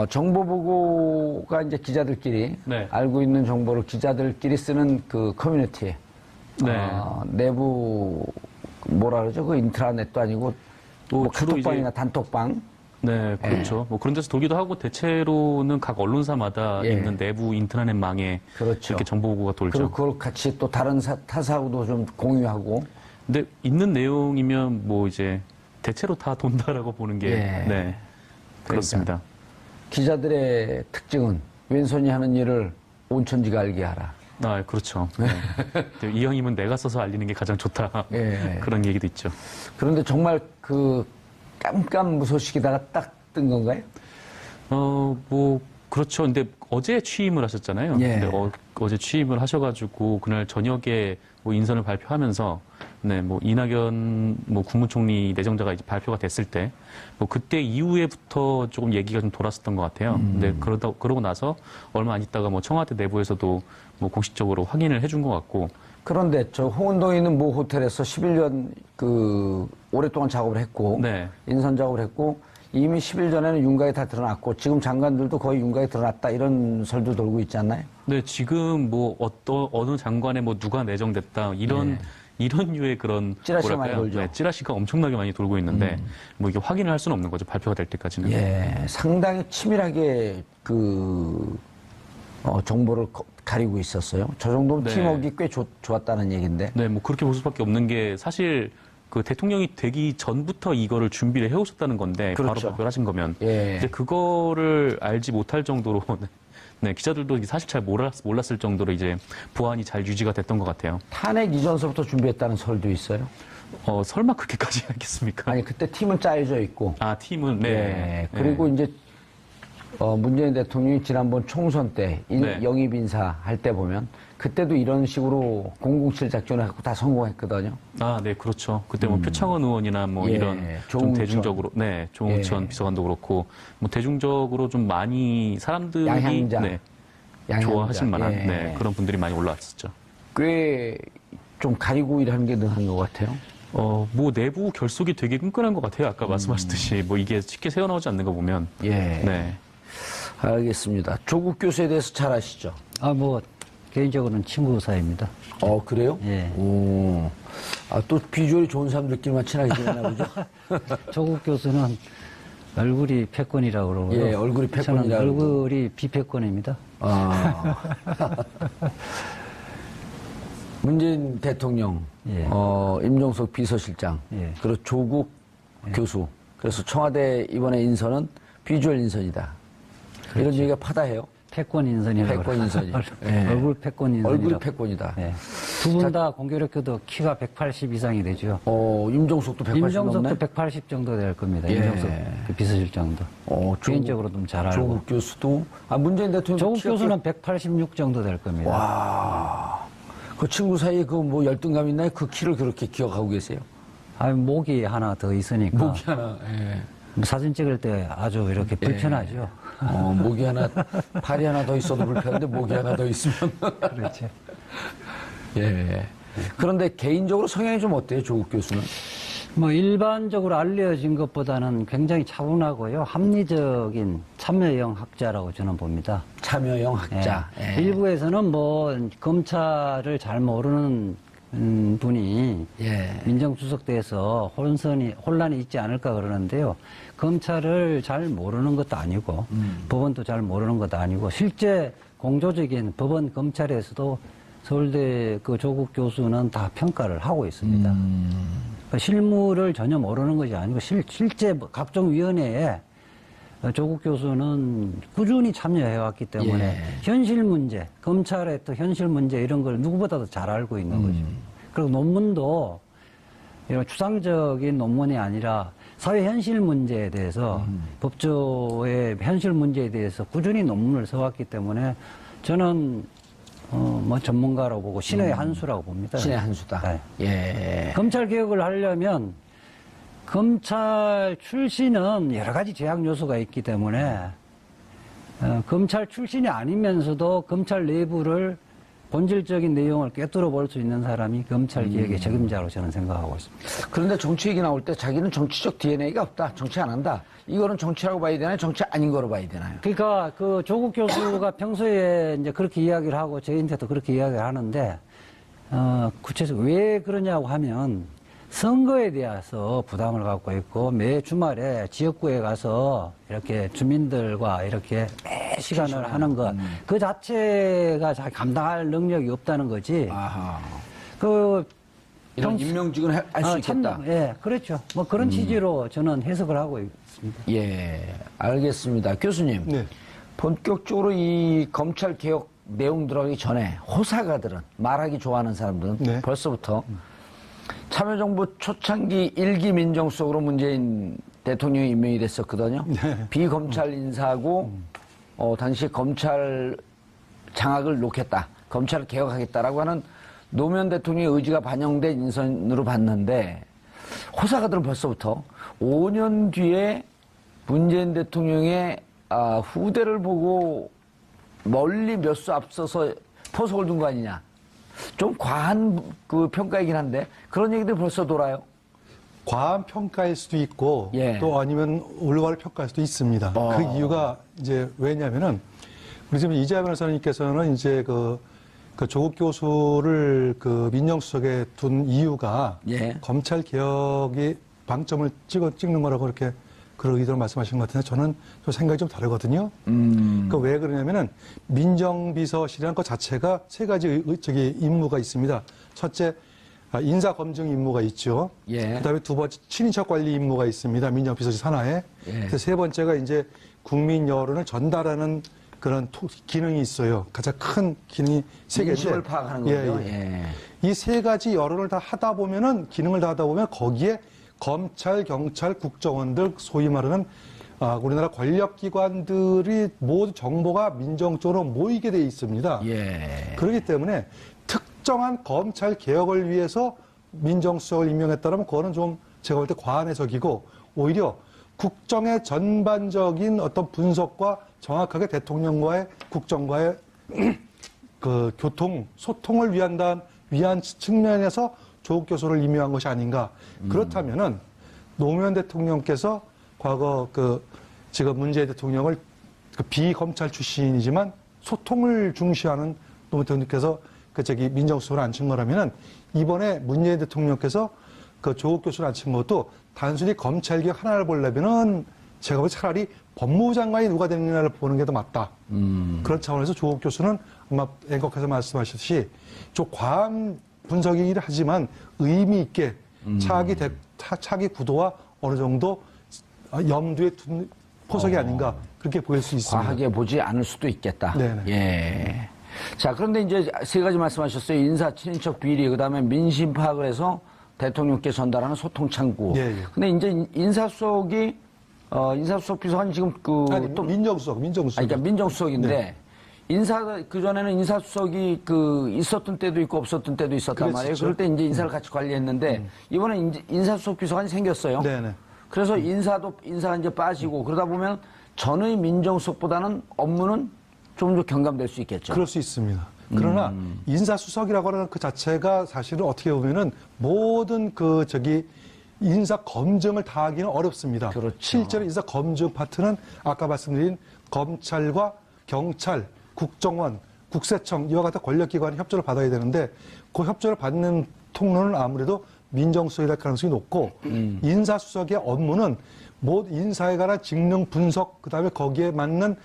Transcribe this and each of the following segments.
정보보고가 이제 기자들끼리 네. 알고 있는 정보를 기자들끼리 쓰는 그 커뮤니티. 네. 내부, 뭐라 그러죠? 그 인트라넷도 아니고, 뭐 주로 카톡방이나 이제 단톡방. 네, 그렇죠. 뭐 그런 데서 돌기도 하고 대체로는 각 언론사마다 예. 있는 내부 인터넷망에 그렇죠. 이렇게 정보 보고가 돌죠. 그리고 그걸 같이 또 다른 타사하고도 좀 공유하고. 근데 있는 내용이면 뭐 이제 대체로 다 돈다라고 보는 게 예. 네. 그렇습니다. 기자들의 특징은 왼손이 하는 일을 온천지가 알게 하라. 아, 그렇죠. 네. 이왕이면 내가 써서 알리는 게 가장 좋다. 예. 그런 얘기도 있죠. 그런데 정말 그 깜깜무소식에다가 딱 뜬 건가요? 뭐 그렇죠. 근데 어제 취임을 하셨잖아요. 예. 근데 어제 취임을 하셔가지고 그날 저녁에 뭐 인선을 발표하면서 네, 뭐 이낙연 뭐 국무총리 내정자가 이제 발표가 됐을 때 뭐 그때 이후에부터 조금 얘기가 좀 돌았었던 것 같아요. 근데 그러고 나서 얼마 안 있다가 뭐 청와대 내부에서도 뭐 공식적으로 확인을 해준 것 같고. 그런데 저 홍은동에 있는 모 호텔에서 11년 그 오랫동안 작업을 했고 네. 인선 작업을 했고 이미 10일 전에는 윤곽이 다 드러났고 지금 장관들도 거의 윤곽이 드러났다 이런 설도 돌고 있지 않나요? 네, 지금 뭐 어느 장관에 뭐 누가 내정됐다 이런 류의 그런 찌라시가 많이 돌죠. 네, 찌라시가 엄청나게 많이 돌고 있는데 뭐 이게 확인을 할 수는 없는 거죠. 발표가 될 때까지는. 예, 상당히 치밀하게 정보를 가리고 있었어요. 저 정도면 네. 팀워크가 꽤 좋았다는 얘기인데. 네, 뭐 그렇게 볼 수밖에 없는 게 사실 그 대통령이 되기 전부터 이거를 준비를 해오셨다는 건데 바로 그렇죠. 발표를 하신 거면 예. 이제 그거를 알지 못할 정도로 네, 기자들도 사실 잘 몰랐을 정도로 이제 보안이 잘 유지가 됐던 것 같아요. 탄핵 이전서부터 준비했다는 설도 있어요. 설마 그렇게까지 하겠습니까? 아니 그때 팀은 짜여져 있고. 아, 팀은 네. 예, 그리고 이제 문재인 대통령이 지난번 총선 때 네. 영입 인사 할 때 보면 그때도 이런 식으로 007 작전을 갖고 다 성공했거든요. 아, 네, 그렇죠. 그때 뭐 표창원 의원이나 뭐 예, 이런 좀 조응천. 대중적으로, 네, 조응천 예. 비서관도 그렇고, 뭐 대중적으로 좀 많이 사람들이 양향자. 네, 양향자. 좋아하실 만한 예. 네, 그런 분들이 많이 올라왔었죠. 꽤 좀 가리고 일하는 게 능한 것 같아요. 뭐 내부 결속이 되게 끈끈한 것 같아요. 아까 말씀하셨듯이 뭐 이게 쉽게 새어나오지 않는 거 보면. 예. 네. 알겠습니다. 조국 교수에 대해서 잘 아시죠? 뭐, 개인적으로는 친구 사이입니다. 그래요? 예. 오. 또 비주얼이 좋은 사람들끼리만 친하게 지내나 보죠? 조국 교수는 얼굴이 패권이라고 그러고요. 예, 얼굴이 저는 패권이라고. 얼굴이 비패권입니다. 문재인 대통령, 예. 임종석 비서실장, 예. 그리고 조국 교수. 그래서 청와대 이번에 인선은 비주얼 인선이다. 이런 얘기가 파다해요. 패권 인선이라고. 패권 인선이. 그러더라고요. 얼굴 패권 인선이라고. 얼굴이 패권이다. 예. 두 분 다 공교롭게도 키가 180 이상이 되죠. 임종석도 180 임종석도 넘네? 180 정도 될 겁니다. 예. 임종석 그 비서실장도. 개인적으로 좀 잘 알고. 조국 교수도, 문재인 대통령. 조국 교수는 186 정도 될 겁니다. 와. 그 친구 사이에 그 뭐 열등감 있나요? 그 키를 그렇게 기억하고 계세요? 목이 하나 더 있으니까. 목이 하나, 예. 사진 찍을 때 아주 이렇게 불편하죠. 목이 하나, 팔이 하나 더 있어도 불편한데 목이 하나 더 있으면. 그렇죠. 예. 그런데 개인적으로 성향이 좀 어때요, 조국 교수는? 일반적으로 알려진 것보다는 굉장히 차분하고요. 합리적인 참여형 학자라고 저는 봅니다. 참여형 학자. 예. 일부에서는 검찰을 잘 모르는 분이 예. 민정수석대에서 혼란이 있지 않을까 그러는데요. 검찰을 잘 모르는 것도 아니고 법원도 잘 모르는 것도 아니고 실제 공조적인 법원 검찰에서도 서울대 그 조국 교수는 다 평가를 하고 있습니다. 그러니까 실무를 전혀 모르는 것이 아니고 실제 각종 위원회에 조국 교수는 꾸준히 참여해왔기 때문에 예. 현실 문제, 검찰의 또 현실 문제 이런 걸 누구보다도 잘 알고 있는 거죠. 그리고 논문도 이런 추상적인 논문이 아니라 사회 현실 문제에 대해서 법조의 현실 문제에 대해서 꾸준히 논문을 써왔기 때문에 저는 전문가라고 보고 신의 한 수라고 봅니다. 신의 한 수다. 네. 예. 검찰 개혁을 하려면 검찰 출신은 여러 가지 제약 요소가 있기 때문에 검찰 출신이 아니면서도 검찰 내부를 본질적인 내용을 꿰뚫어 볼 수 있는 사람이 검찰 개혁의 책임자로 저는 생각하고 있습니다. 그런데 정치 얘기 나올 때 자기는 정치적 DNA가 없다. 정치 안 한다. 이거는 정치라고 봐야 되나요? 정치 아닌 거로 봐야 되나요? 그러니까 그 조국 교수가 평소에 이제 그렇게 이야기를 하고 저희한테도 그렇게 이야기를 하는데 구체적으로 왜 그러냐고 하면 선거에 대해서 부담을 갖고 있고 매 주말에 지역구에 가서 이렇게 주민들과 이렇게 매 시간을 하는 것 그 자체가 잘 감당할 능력이 없다는 거지. 아하. 그 이런 임명직은 할 수 있겠다. 예, 그렇죠. 뭐 그런 취지로 저는 해석을 하고 있습니다. 예, 알겠습니다. 교수님. 네. 본격적으로 이 검찰 개혁 내용 들어가기 전에 호사가들은 말하기 좋아하는 사람들은 네. 벌써부터 참여정부 초창기 일기 민정수석으로 문재인 대통령이 임명이 됐었거든요. 네. 비검찰 인사하고 당시 검찰 장악을 놓겠다. 검찰을 개혁하겠다라고 하는 노무현 대통령의 의지가 반영된 인선으로 봤는데 호사가들은 벌써부터 5년 뒤에 문재인 대통령의 후대를 보고 멀리 몇 수 앞서서 포석을 둔 거 아니냐. 좀 과한 그 평가이긴 한데 그런 얘기들 벌써 돌아요. 과한 평가일 수도 있고 예. 또 아니면 올바른 평가일 수도 있습니다. 그 이유가 이제 왜냐면은 우리 지금 이재하 변호사님께서는 이제 그 조국 교수를 그 민정수석에 둔 이유가 예. 검찰 개혁의 방점을 찍는 거라고 그렇게 그런 의도로 말씀하신 것 같은데 저는 좀 생각이 좀 다르거든요. 그 왜 그러냐면은 민정비서실이라는 것 자체가 세 가지 임무가 있습니다. 첫째, 인사 검증 임무가 있죠. 예. 그다음에 두 번째, 친인척 관리 임무가 있습니다. 민정비서실 산하에. 예. 그래서 세 번째가 이제 국민 여론을 전달하는 그런 기능이 있어요. 가장 큰 기능이 세 개인데. 민심을 파악하는 거죠. 예. 이 세 가지 여론을 다 하다 보면은 기능을 다 하다 보면 거기에 검찰, 경찰, 국정원들 소위 말하는 우리나라 권력기관들이 모두 정보가 민정 쪽으로 모이게 돼 있습니다. 예. 그렇기 때문에 특정한 검찰 개혁을 위해서 민정수석을 임명했다면 그거는 좀 제가 볼 때 과한 해석이고 오히려 국정의 전반적인 어떤 분석과 정확하게 대통령과의 국정과의 그 소통을 위한 측면에서 조국 교수를 임명한 것이 아닌가. 그렇다면은 노무현 대통령께서 과거 지금 문재인 대통령을 비검찰 출신이지만 소통을 중시하는 노무현 대통령께서 민정수석을 앉힌 거라면은 이번에 문재인 대통령께서 조국 교수를 앉힌 것도 단순히 검찰 개혁 하나를 보려면은 제가 볼 때 차라리 법무부 장관이 누가 되느냐를 보는 게 더 맞다. 그런 차원에서 조국 교수는 아마 앵커께서 말씀하셨듯이 좀 과한 분석이긴 하지만 의미 있게 차기 구도와 어느 정도 염두에 둔 포석이 아닌가 그렇게 보일 수 있습니다. 과하게 보지 않을 수도 있겠다. 네네. 예. 자, 그런데 이제 세 가지 말씀하셨어요. 인사, 친인척 비리, 그 다음에 민심 파악을 해서 대통령께 전달하는 소통 창구. 예, 예. 근데 이제 인사수석이, 인사수석 비서관 지금 아니, 민정수석. 그러니까 민정수석인데, 네. 그전에는 인사수석이 있었던 때도 있고 없었던 때도 있었단 말이에요. 그랬었죠. 그럴 때 이제 인사를 같이 관리했는데, 이번에 인사수석 비서관이 생겼어요. 네네. 그래서 인사가 이제 빠지고 그러다 보면 전의 민정수석보다는 업무는 좀 더 경감될 수 있겠죠. 그럴 수 있습니다. 그러나 인사수석이라고 하는 그 자체가 사실은 어떻게 보면은 모든 인사 검증을 다 하기는 어렵습니다. 그렇죠. 실제로 인사 검증 파트는 아까 말씀드린 검찰과 경찰, 국정원, 국세청 이와 같은 권력기관의 협조를 받아야 되는데 그 협조를 받는 통로는 아무래도 민정수석이 될 가능성이 높고 인사수석의 업무는 인사에 관한 직능 분석 그다음에 거기에 맞는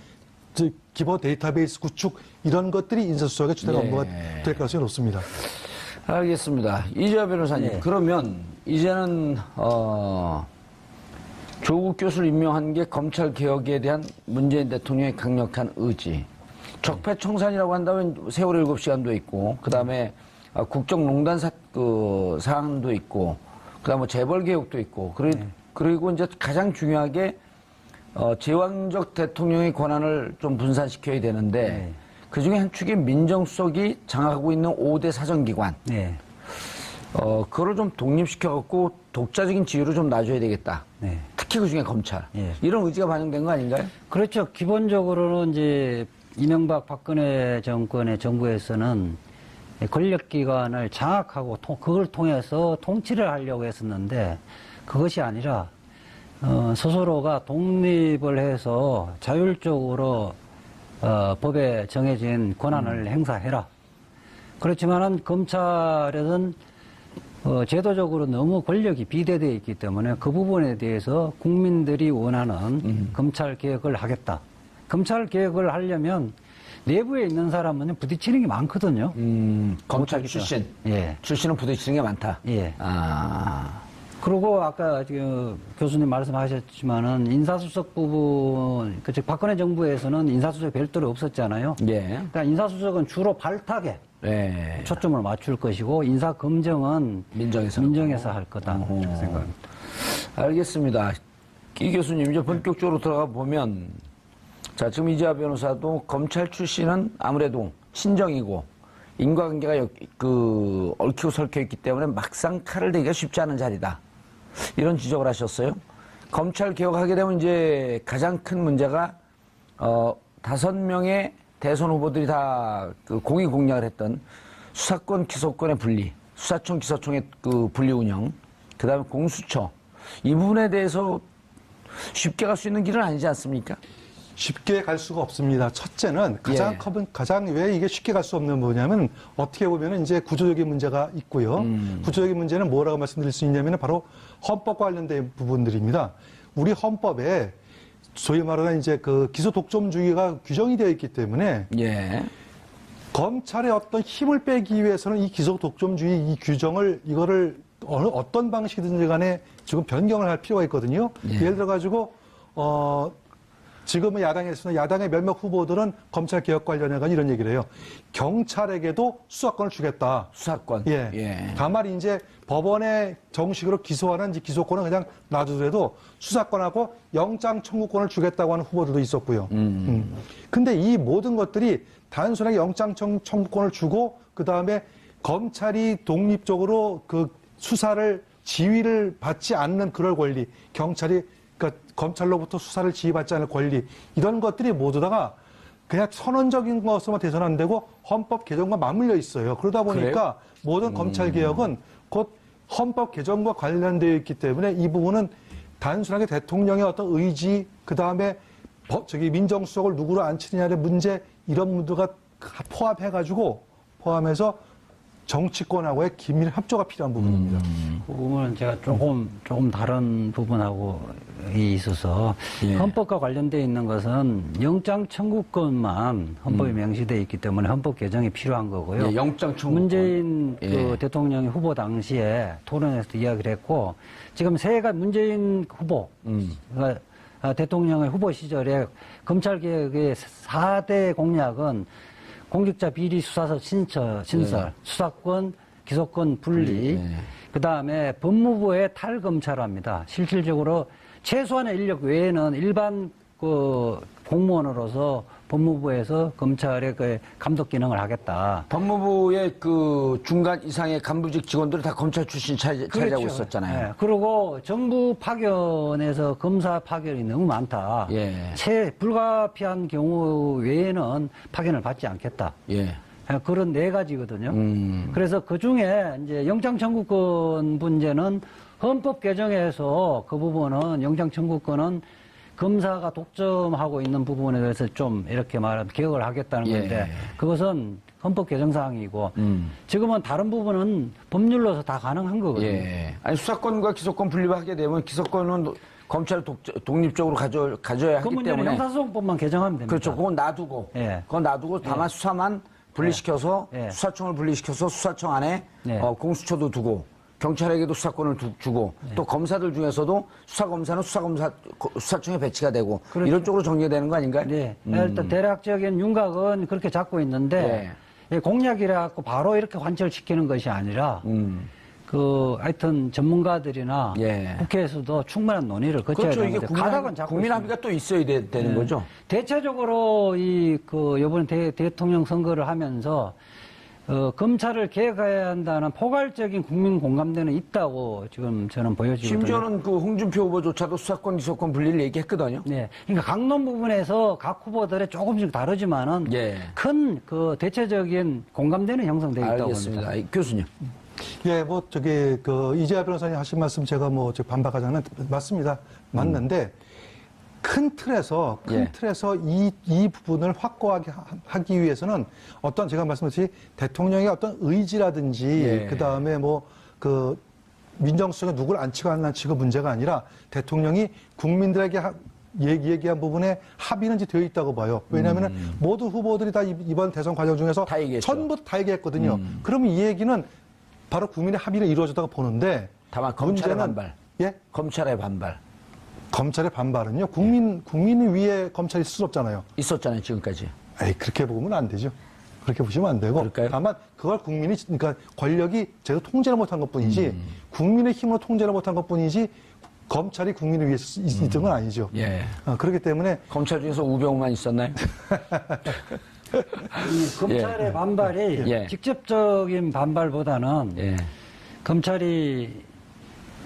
기본 데이터베이스 구축 이런 것들이 인사수석의 주된 업무가 될 가능성이 높습니다. 알겠습니다. 이재하 변호사님, 그러면 이제는 조국 교수를 임명한 게 검찰 개혁에 대한 문재인 대통령의 강력한 의지. 적폐청산이라고 한다면 세월 7시간도 있고, 그 다음에 국정농단 사안도 있고, 그 다음에 재벌 개혁도 있고, 그리고 이제 가장 중요하게 제왕적 대통령의 권한을 좀 분산시켜야 되는데, 그 중에 한 축이 민정수석이 장악하고 있는 5대 사정기관. 네. 그거를 좀 독립시켜갖고 독자적인 지위로 좀 놔줘야 되겠다. 네. 특히 그 중에 검찰. 예. 이런 의지가 반영된 거 아닌가요? 그렇죠. 기본적으로는 이제 이명박 박근혜 정권의 정부에서는 권력기관을 장악하고 그걸 통해서 통치를 하려고 했었는데 그것이 아니라 스스로가 독립을 해서 자율적으로 법에 정해진 권한을 행사해라. 그렇지만은 검찰에는 제도적으로 너무 권력이 비대되어 있기 때문에 그 부분에 대해서 국민들이 원하는 검찰 개혁을 하겠다. 검찰 개혁을 하려면 내부에 있는 사람은 부딪히는 게 많거든요. 검찰 출신. 예. 출신은 부딪히는 게 많다. 예. 아. 그리고 아까 교수님 말씀하셨지만은 인사수석 부분, 즉 박근혜 정부에서는 인사수석 별도로 없었잖아요. 예. 그러니까 인사수석은 주로 발탁에 예. 초점을 맞출 것이고 인사검증은 민정에서 할 거다. 그렇게 생각합니다. 알겠습니다. 이 교수님 이제 본격적으로 들어가 보면 자 지금 이재화 변호사도 검찰 출신은 아무래도 친정이고 인과관계가 얽히고 설켜 있기 때문에 막상 칼을 대기가 쉽지 않은 자리다. 이런 지적을 하셨어요. 검찰 개혁하게 되면 이제 가장 큰 문제가 5명의 대선 후보들이 다 공의 공약을 했던 수사권 기소권의 분리, 수사청 기소청의 분리 운영, 그다음에 공수처 이 부분에 대해서 쉽게 갈 수 있는 길은 아니지 않습니까? 쉽게 갈 수가 없습니다. 첫째는 예. 가장 왜 이게 쉽게 갈 수 없는 뭐냐면 어떻게 보면은 이제 구조적인 문제가 있고요. 구조적인 문제는 뭐라고 말씀드릴 수 있냐면 바로 헌법과 관련된 부분들입니다. 우리 헌법에 소위 말하는 이제 기소 독점주의가 규정이 되어 있기 때문에 예. 검찰의 어떤 힘을 빼기 위해서는 이 기소 독점주의 이 규정을 이거를 어떤 방식이든지 간에 지금 변경을 할 필요가 있거든요. 예. 예를 들어 가지고 지금은 야당에서는 야당의 몇몇 후보들은 검찰 개혁 관련해서 이런 얘기를 해요. 경찰에게도 수사권을 주겠다. 수사권. 예. 예. 다만 이제 법원에 정식으로 기소하는 기소권은 그냥 놔두더라도 수사권하고 영장 청구권을 주겠다고 하는 후보들도 있었고요. 근데 이 모든 것들이 단순하게 영장 청구권을 주고 그 다음에 검찰이 독립적으로 수사를 지휘를 받지 않는 그럴 권리, 경찰이 그러니까 검찰로부터 수사를 지휘받지 않을 권리 이런 것들이 모두 다가 그냥 선언적인 것으로만 돼서는 안 되고 헌법 개정과 맞물려 있어요. 그러다 보니까 모든 검찰 개혁은 곧 헌법 개정과 관련되어 있기 때문에 이 부분은 단순하게 대통령의 어떤 의지 그 다음에 민정수석을 누구로 앉히느냐의 문제 이런 문제가 포함해서 정치권하고의 긴밀 협조가 필요한 부분입니다. 그 부분은 제가 조금 다른 부분하고 있어서 예. 헌법과 관련되어 있는 것은 영장 청구권만 헌법에 명시되어 있기 때문에 헌법 개정이 필요한 거고요. 예, 영장 청구권. 문재인 예. 대통령이 후보 당시에 토론에서도 이야기를 했고 지금 문재인 후보 대통령의 후보 시절에 검찰개혁의 4대 공약은 공직자 비리 수사서 신설, 수사권, 기소권 분리, 그다음에 법무부의 탈검찰화입니다. 실질적으로 최소한의 인력 외에는 일반 공무원으로서 법무부에서 검찰의 감독 기능을 하겠다. 법무부의 중간 이상의 간부직 직원들이 다 검찰 출신 차지하고 있었잖아요. 네. 그리고 정부 파견에서 검사 파견이 너무 많다. 예. 불가피한 경우 외에는 파견을 받지 않겠다. 예. 그런 4가지거든요. 그래서 그 중에 이제 영장 청구권 문제는 헌법 개정에서 그 부분은 영장 청구권은 검사가 독점하고 있는 부분에 대해서 좀 이렇게 말하면 개혁을 하겠다는 건데 그것은 헌법 개정 사항이고 지금은 다른 부분은 법률로서 다 가능한 거거든요. 예. 아니 수사권과 기소권 분리하게 되면 기소권은 검찰 독립적으로 가져야 하기 때문에 형사소송법만 개정하면 됩니다. 그렇죠. 그건 놔두고 예. 다만 수사만 분리시켜서 예. 수사청을 분리시켜서 수사청 안에 예. 공수처도 두고 경찰에게도 수사권을 주고 또 검사들 중에서도 수사검사는 수사청에 배치가 되고 그렇죠. 이런 쪽으로 정리되는 거 아닌가요? 네. 일단 대략적인 윤곽은 그렇게 잡고 있는데 공약이라 갖고 바로 이렇게 관철시키는 것이 아니라 하여튼 전문가들이나 예. 국회에서도 충분한 논의를 거쳐야 그렇죠. 이게 되는데 가닥은 잡고 국민 있습니다. 합의가 또 있어야 되는 거죠. 대체적으로 이번에 대통령 선거를 하면서 검찰을 개혁해야 한다는 포괄적인 국민 공감대는 있다고 지금 저는 보여지거든요. 심지어는 그 홍준표 후보조차도 수사권, 기소권 분리를 얘기했거든요. 네, 그러니까 강론 부분에서 각 후보들의 조금씩 다르지만은 예. 큰 그 대체적인 공감대는 형성되어 있다고 알겠습니다. 봅니다. 교수님. 예, 뭐 저기 그 이재하 변호사님 하신 말씀 제가 뭐 반박하자면 맞습니다. 맞는데 큰 틀에서 예. 이 부분을 확고하게 하기 위해서는 어떤 제가 말씀드렸듯이 대통령의 어떤 의지라든지 예. 그 다음에 뭐 그 민정수석에 누구를 앉히고 안 앉히고 문제가 아니라 대통령이 국민들에게 얘기한 부분에 합의는 이제 되어 있다고 봐요. 왜냐하면 모두 후보들이 다 이번 대선 과정 중에서 다 얘기했죠. 전부 다 얘기했거든요. 그러면 이 얘기는 바로 국민의 합의를 이루어졌다고 보는데 다만 검찰의 문제는- 반발. 예? 검찰의 반발. 검찰의 반발은요. 국민 위에 검찰이 있을 수 없잖아요. 있었잖아요, 지금까지. 에이, 그렇게 보면 안 되죠. 그렇게 보시면 안 되고. 그럴까요? 다만 그걸 국민이 그러니까 권력이 제대로 통제를 못한 것뿐이지 국민의 힘으로 통제를 못한 것뿐이지 검찰이 국민을 위해 있던 건 아니죠. 예. 그렇기 때문에 검찰 중에서 우병우만 있었나요? 이 검찰의 반발이 예. 직접적인 반발보다는 예. 검찰이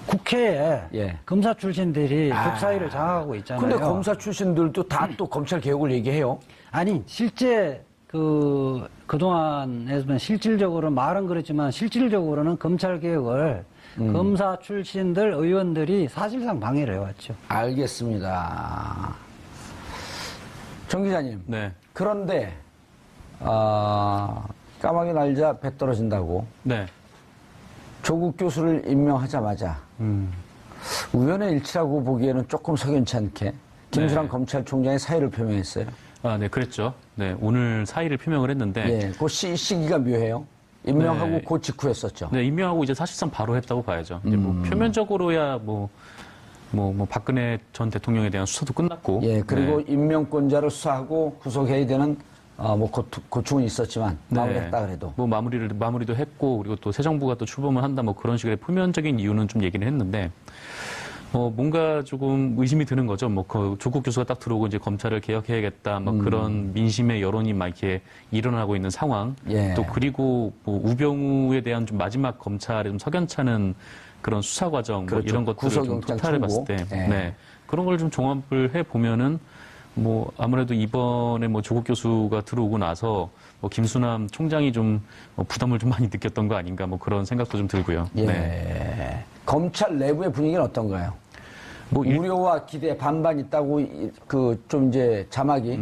국회에 예. 검사 출신들이 독사위를 장악하고 있잖아요. 근데 검사 출신들도 다 또 검찰 개혁을 얘기해요. 아니 실제 그동안에서는 실질적으로 말은 그렇지만 실질적으로는 검찰 개혁을 검사 출신들 의원들이 사실상 방해를 해왔죠. 알겠습니다. 정 기자님. 네. 그런데 까마귀 날자 배 떨어진다고 네. 조국 교수를 임명하자마자 우연의 일치라고 보기에는 조금 석연치 않게 김수남 네. 검찰총장의 사의를 표명했어요. 네, 그랬죠. 네, 오늘 사의를 표명을 했는데, 예, 그 시기가 묘해요. 임명하고 네. 그 직후였었죠. 네, 임명하고 이제 사실상 바로 했다고 봐야죠. 이제 뭐 표면적으로야 박근혜 전 대통령에 대한 수사도 끝났고, 예, 그리고 네. 임명권자를 수사하고 구속해야 되는 고충은 있었지만 네. 마무리했다 그래도. 뭐 마무리도 했고, 그리고 또 새 정부가 또 출범을 한다, 뭐 그런 식의 표면적인 이유는 좀 얘기를 했는데, 뭔가 조금 의심이 드는 거죠. 그 조국 교수가 딱 들어오고 이제 검찰을 개혁해야겠다, 그런 민심의 여론이 막 이렇게 일어나고 있는 상황. 예. 또 그리고 뭐 우병우에 대한 좀 마지막 검찰의 좀 석연찮은 그런 수사 과정, 뭐 그렇죠. 이런 것들을 좀 구속영장 토탈해 봤을 청구. 때, 예. 네. 그런 걸 좀 종합을 해 보면은 아무래도 이번에 조국 교수가 들어오고 나서 김수남 총장이 좀 부담을 좀 많이 느꼈던 거 아닌가 그런 생각도 좀 들고요. 예. 네. 검찰 내부의 분위기는 어떤가요? 우려와 기대 반반 있다고 좀 이제 자막이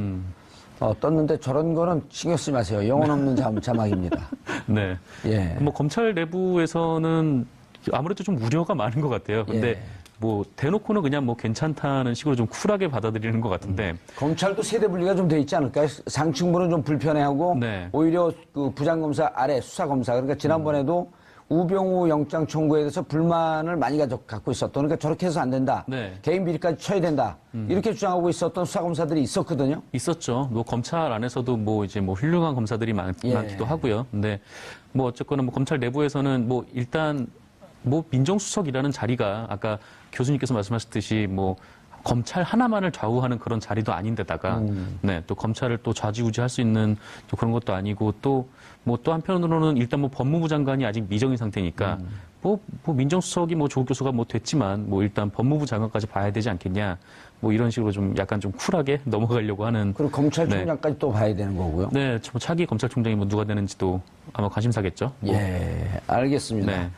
떴는데 저런 거는 신경 쓰지 마세요. 영혼 없는 자막입니다. 네. 예. 검찰 내부에서는 아무래도 좀 우려가 많은 것 같아요. 근데 예. 대놓고는 그냥 괜찮다는 식으로 좀 쿨하게 받아들이는 것 같은데. 검찰도 세대 분리가 좀 돼 있지 않을까요? 상층부는 좀 불편해하고 네. 오히려 그 부장검사 아래 수사검사 그러니까 지난번에도 우병우 영장 청구에 대해서 불만을 많이 갖고 있었던 그러니까 저렇게 해서 안 된다. 네. 개인 비리까지 쳐야 된다. 이렇게 주장하고 있었던 수사검사들이 있었거든요. 있었죠. 검찰 안에서도 이제 훌륭한 검사들이 예. 많기도 하고요. 근데 어쨌거나 검찰 내부에서는 일단 민정수석이라는 자리가 아까 교수님께서 말씀하셨듯이 검찰 하나만을 좌우하는 그런 자리도 아닌데다가 네, 또 검찰을 또 좌지우지할 수 있는 또 그런 것도 아니고 또 한편으로는 일단 법무부 장관이 아직 미정인 상태니까 민정수석이 조국 교수가 됐지만 일단 법무부 장관까지 봐야 되지 않겠냐 이런 식으로 좀 약간 좀 쿨하게 넘어가려고 하는 그리고 검찰총장까지 또 봐야 되는 거고요. 네, 차기 검찰총장이 누가 되는지도 아마 관심사겠죠. 예, 알겠습니다. 네.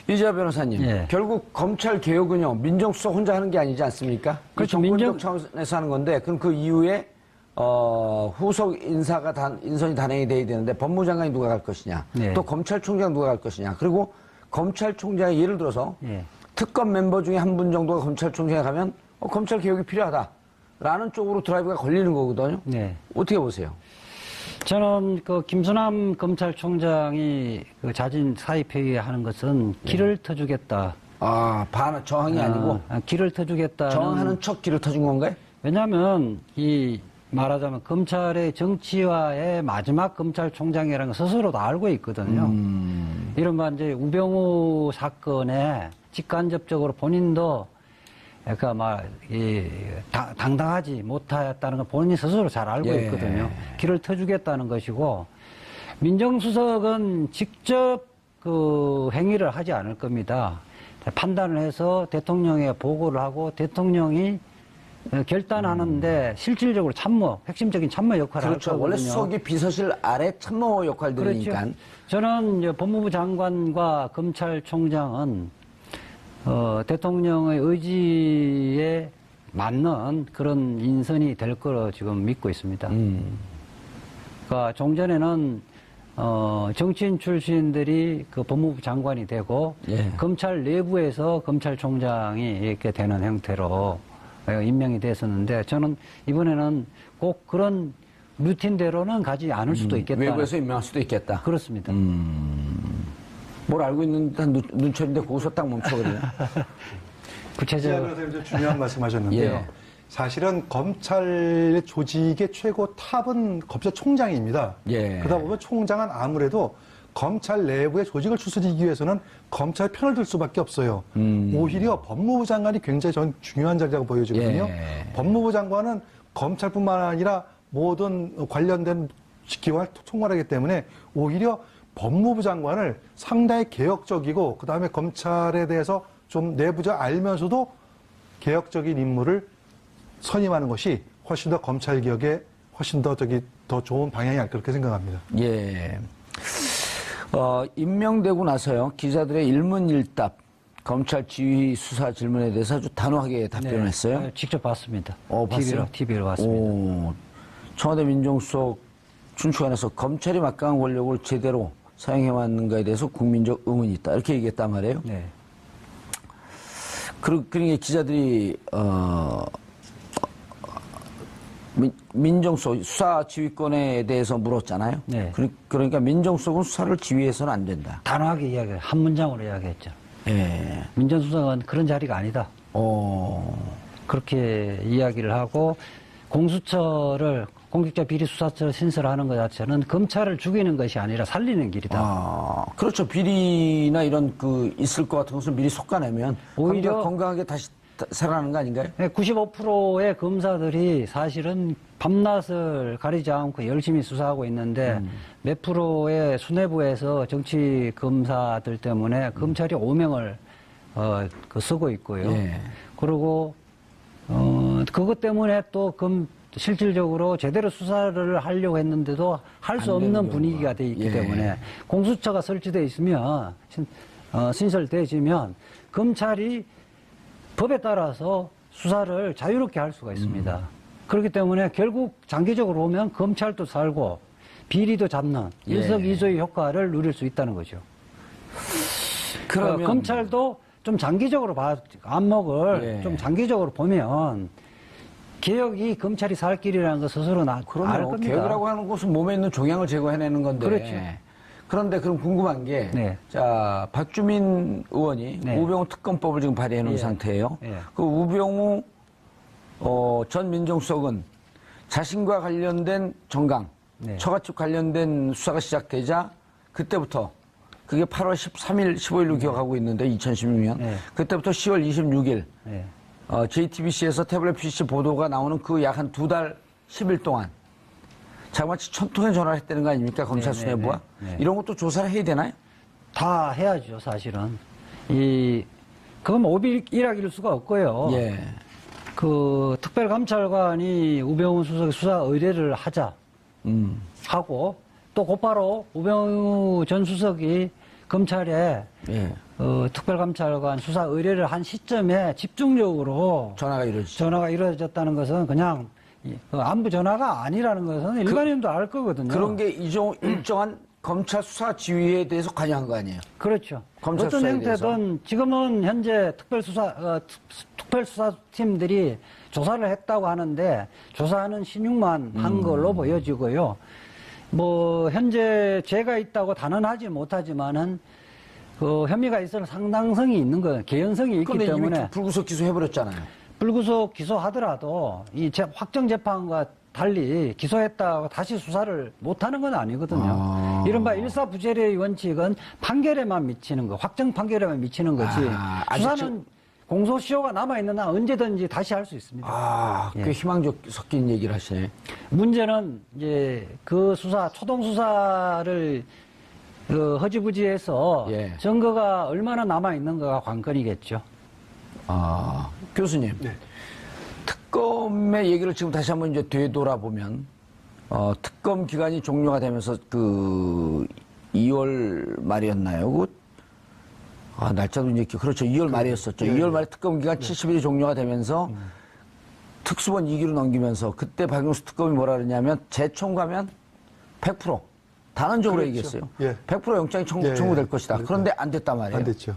이재하 변호사님, 예. 결국 검찰 개혁은요 민정수석 혼자 하는 게 아니지 않습니까? 그렇죠. 정권적 차원에서 하는 건데, 그럼 그 이후에 후속 인선이 단행이 돼야 되는데 법무장관이 누가 갈 것이냐, 네. 또 검찰총장 누가 갈 것이냐, 그리고 검찰총장이 예를 들어서 예. 특검 멤버 중에 한 분 정도가 검찰총장에 가면 검찰 개혁이 필요하다라는 쪽으로 드라이브가 걸리는 거거든요. 네. 어떻게 보세요? 저는 김수남 검찰총장이 자진 사의 표의하는 것은 길을 터주겠다. 저항이 아니고 길을 터주겠다. 저항하는 척 길을 터준 건가요? 왜냐하면 말하자면 검찰의 정치화의 마지막 검찰총장이라는 걸 스스로도 알고 있거든요. 이른바 이제 우병우 사건에 직간접적으로 본인도 당당하지 못했다는 걸 본인이 스스로 잘 알고 예. 있거든요. 길을 터주겠다는 것이고, 민정수석은 직접 그 행위를 하지 않을 겁니다. 판단을 해서 대통령에 보고를 하고 대통령이 결단하는데 실질적으로 참모, 핵심적인 참모 역할을 그렇죠. 할 거거든요. 원래 수석이 비서실 아래 참모 역할들이니까. 그렇죠. 저는 이제 법무부 장관과 검찰총장은 대통령의 의지에 맞는 그런 인선이 될 거로 지금 믿고 있습니다. 그러니까 종전에는 정치인 출신들이 그 법무부 장관이 되고 예. 검찰 내부에서 검찰총장이 이렇게 되는 형태로 임명이 됐었는데 저는 이번에는 꼭 그런 루틴대로는 가지 않을 수도 있겠다. 외부에서 임명할 수도 있겠다. 그렇습니다. 뭘 알고 있는데 눈철인데 거기서 딱 멈춰버리네. 구체적으로 변호사님 좀 중요한 말씀하셨는데요. 예. 사실은 검찰 조직의 최고 탑은 검찰총장입니다. 예. 그러다 보면 총장은 아무래도 검찰 내부의 조직을 추스리기 위해서는 검찰 편을 들 수밖에 없어요. 오히려 법무부 장관이 굉장히 전 중요한 자리라고 보여지거든요. 예. 법무부 장관은 검찰뿐만 아니라 모든 관련된 기관을 총괄하기 때문에 오히려 법무부 장관을 상당히 개혁적이고 그다음에 검찰에 대해서 좀 내부적 알면서도 개혁적인 인물을 선임하는 것이 훨씬 더 검찰 개혁에 훨씬 더 더 좋은 방향이 아닐까 그렇게 생각합니다. 예. 임명되고 나서요, 기자들의 일문일답, 검찰 지휘 수사 질문에 대해서 아주 단호하게 답변을 했어요. 직접 봤습니다. 봤어요? TV로 봤습니다. 오, 청와대 민정수석 춘추관에서 검찰이 막강한 권력을 제대로 사용해왔는가에 대해서 국민적 의문이 있다. 이렇게 얘기했단 말이에요. 네. 그러니까 기자들이, 민정수석 수사 지휘권에 대해서 물었잖아요. 네. 그러니까 민정수석은 수사를 지휘해서는 안 된다. 단호하게 이야기를 한 문장으로 이야기했죠. 예. 민정수석은 그런 자리가 아니다. 그렇게 이야기를 하고 공수처를 공직자 비리 수사처를 신설하는 것 자체는 검찰을 죽이는 것이 아니라 살리는 길이다. 그렇죠. 비리나 이런 있을 것 같은 것을 미리 솎아내면 오히려 건강하게 다시 살아나는 거 아닌가요? 95%의 검사들이 사실은 밤낮을 가리지 않고 열심히 수사하고 있는데 몇 프로의 수뇌부에서 정치 검사들 때문에 검찰이 오명을 쓰고 있고요. 예. 그리고 그것 때문에 또 실질적으로 제대로 수사를 하려고 했는데도 할 수 없는 분위기가 돼 있기 예. 때문에 공수처가 설치되어 있으면 신설되어지면 검찰이 법에 따라서 수사를 자유롭게 할 수가 있습니다. 그렇기 때문에 결국 장기적으로 보면 검찰도 살고 비리도 잡는 예. 일석이조의 효과를 누릴 수 있다는 거죠. 그러면 검찰도 좀 장기적으로 안목을 예. 좀 장기적으로 보면 개혁이 검찰이 살 길이라는 거 스스로 알 겁니다. 개혁이라고 하는 것은 몸에 있는 종양을 제거해내는 건데. 그렇죠. 그런데 그럼 궁금한 게, 네. 자, 박주민 의원이 네. 우병우 특검법을 지금 발의해 놓은 예. 상태예요. 예. 그 우병우 전 민정수석은 자신과 관련된 정강, 네. 처가집 관련된 수사가 시작되자 그때부터 그게 8월 13일, 15일로 기억하고 있는데 2016년 네. 그때부터 10월 26일 네. JTBC에서 태블릿 PC 보도가 나오는 그 약 한 2달 10일 동안 자그마치 1000통의 전화를 했다는 거 아닙니까? 검찰 네, 수뇌부가? 네, 네. 이런 것도 조사를 해야 되나요? 다 해야죠, 사실은. 그건 오비일학일 수가 없고요. 예. 특별감찰관이 우병우 수석의 수사 의뢰를 하자 하고 또 곧바로 우병우 전 수석이 검찰에 예. 특별감찰관 수사 의뢰를 한 시점에 집중적으로 전화가 이루어지죠. 전화가 이루어졌다는 것은 그냥 안부 전화가 아니라는 것은 일반인도 알 거거든요. 그런 게 일정한 검찰 수사 지휘에 대해서 관여한 거 아니에요? 그렇죠. 검찰 어떤 수사에 형태든 지금은 현재 특별수사팀들이 조사를 했다고 하는데 조사하는 신용만 한 걸로 보여지고요. 현재 죄가 있다고 단언하지 못하지만은 혐의가 있을 상당성이 있는 거예요. 개연성이 있기 그런데 때문에 이미 불구속 기소해버렸잖아요. 불구속 기소하더라도 확정 재판과 달리 기소했다고 다시 수사를 못하는 건 아니거든요. 이른바 일사부재료의 원칙은 판결에만 미치는 거, 확정 판결에만 미치는 거지. 아직 수사는 공소시효가 남아있는 한 언제든지 다시 할 수 있습니다. 아, 꽤 희망 섞인 얘기를 하시네. 문제는 이제 그 초동 수사를 허지부지해서 예. 증거가 얼마나 남아있는가가 관건이겠죠. 아, 교수님. 네. 특검의 얘기를 지금 다시 한번 이제 되돌아보면, 특검 기간이 종료가 되면서 2월 말이었나요? 날짜도 이제, 그렇죠. 2월 말이었었죠. 2월 말에 특검 기간 70일이 종료가 되면서 특수본 2기로 넘기면서 그때 박용수 특검이 뭐라 그러냐면 재청구하면 100% 단언적으로 그렇죠. 얘기했어요. 예. 100% 영장이 예, 청구될 예. 것이다. 그런데 안 됐단 말이에요. 안 됐죠.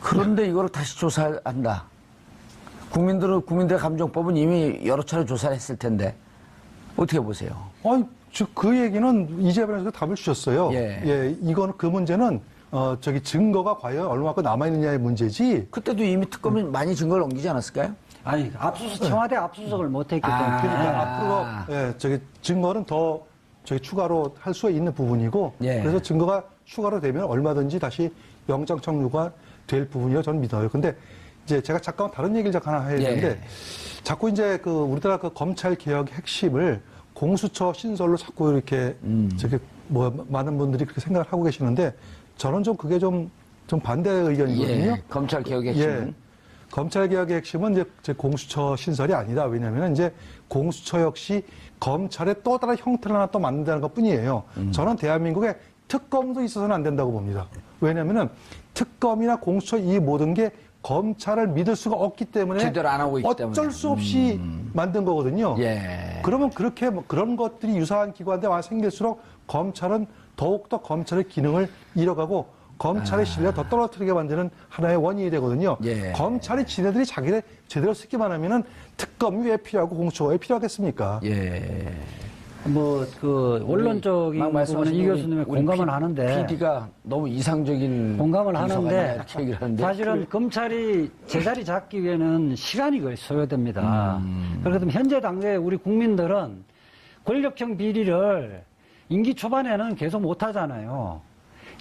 그런데 이거를 다시 조사한다. 국민들의 감정법은 이미 여러 차례 조사를 했을 텐데 어떻게 보세요? 아니, 그 얘기는 이재명 변호사가 답을 주셨어요. 예. 이거는 그 문제는 증거가 과연 얼마큼 남아있느냐의 문제지. 그때도 이미 특검이 많이 증거를 넘기지 않았을까요? 아니, 청와대 압수수색을 못했기 때문에. 그러니까 앞으로 증거는 더 추가로 할 수 있는 부분이고, 예. 그래서 증거가 추가로 되면 얼마든지 다시 영장 청구가 될 부분이라고 저는 믿어요. 근데 이제 제가 잠깐 다른 얘기를 잠깐 하나 해야 되는데, 예. 자꾸 이제 우리나라 검찰 개혁의 핵심을 공수처 신설로 자꾸 이렇게 많은 분들이 그렇게 생각을 하고 계시는데, 저는 그게 좀 반대 의견이거든요. 예, 검찰 개혁의 핵심은. 검찰 개혁의 핵심은 이제 공수처 신설이 아니다. 왜냐하면 이제 공수처 역시 검찰의 또 다른 형태를 하나 또 만든다는 것 뿐이에요. 저는 대한민국에 특검도 있어서는 안 된다고 봅니다. 왜냐하면은 특검이나 공수처 이 모든 게 검찰을 믿을 수가 없기 때문에 제대로 안 하고 있기 어쩔 때문에. 수 없이 만든 거거든요. 예. 그러면 그런 것들이 유사한 기관들 많이 생길수록 검찰은 더욱더 검찰의 기능을 잃어가고 검찰의 신뢰가 더 떨어뜨리게 만드는 하나의 원인이 되거든요. 예. 검찰이 지네들이 자기를 제대로 쓰기만 하면은 특검이 왜 필요하고 공수처가 왜 필요하겠습니까? 예. 원론적인 막 부분은 말씀하신 이 우리 교수님이 공감을 하는데. PD가 너무 이상적인 공감을 분석 하는데, 아니냐 이렇게 얘기를 하는데 사실은 검찰이 제자리 잡기 위해는 시간이 거의 소요됩니다. 그렇기 때문에 현재 당시에 우리 국민들은 권력형 비리를 임기 초반에는 계속 못 하잖아요.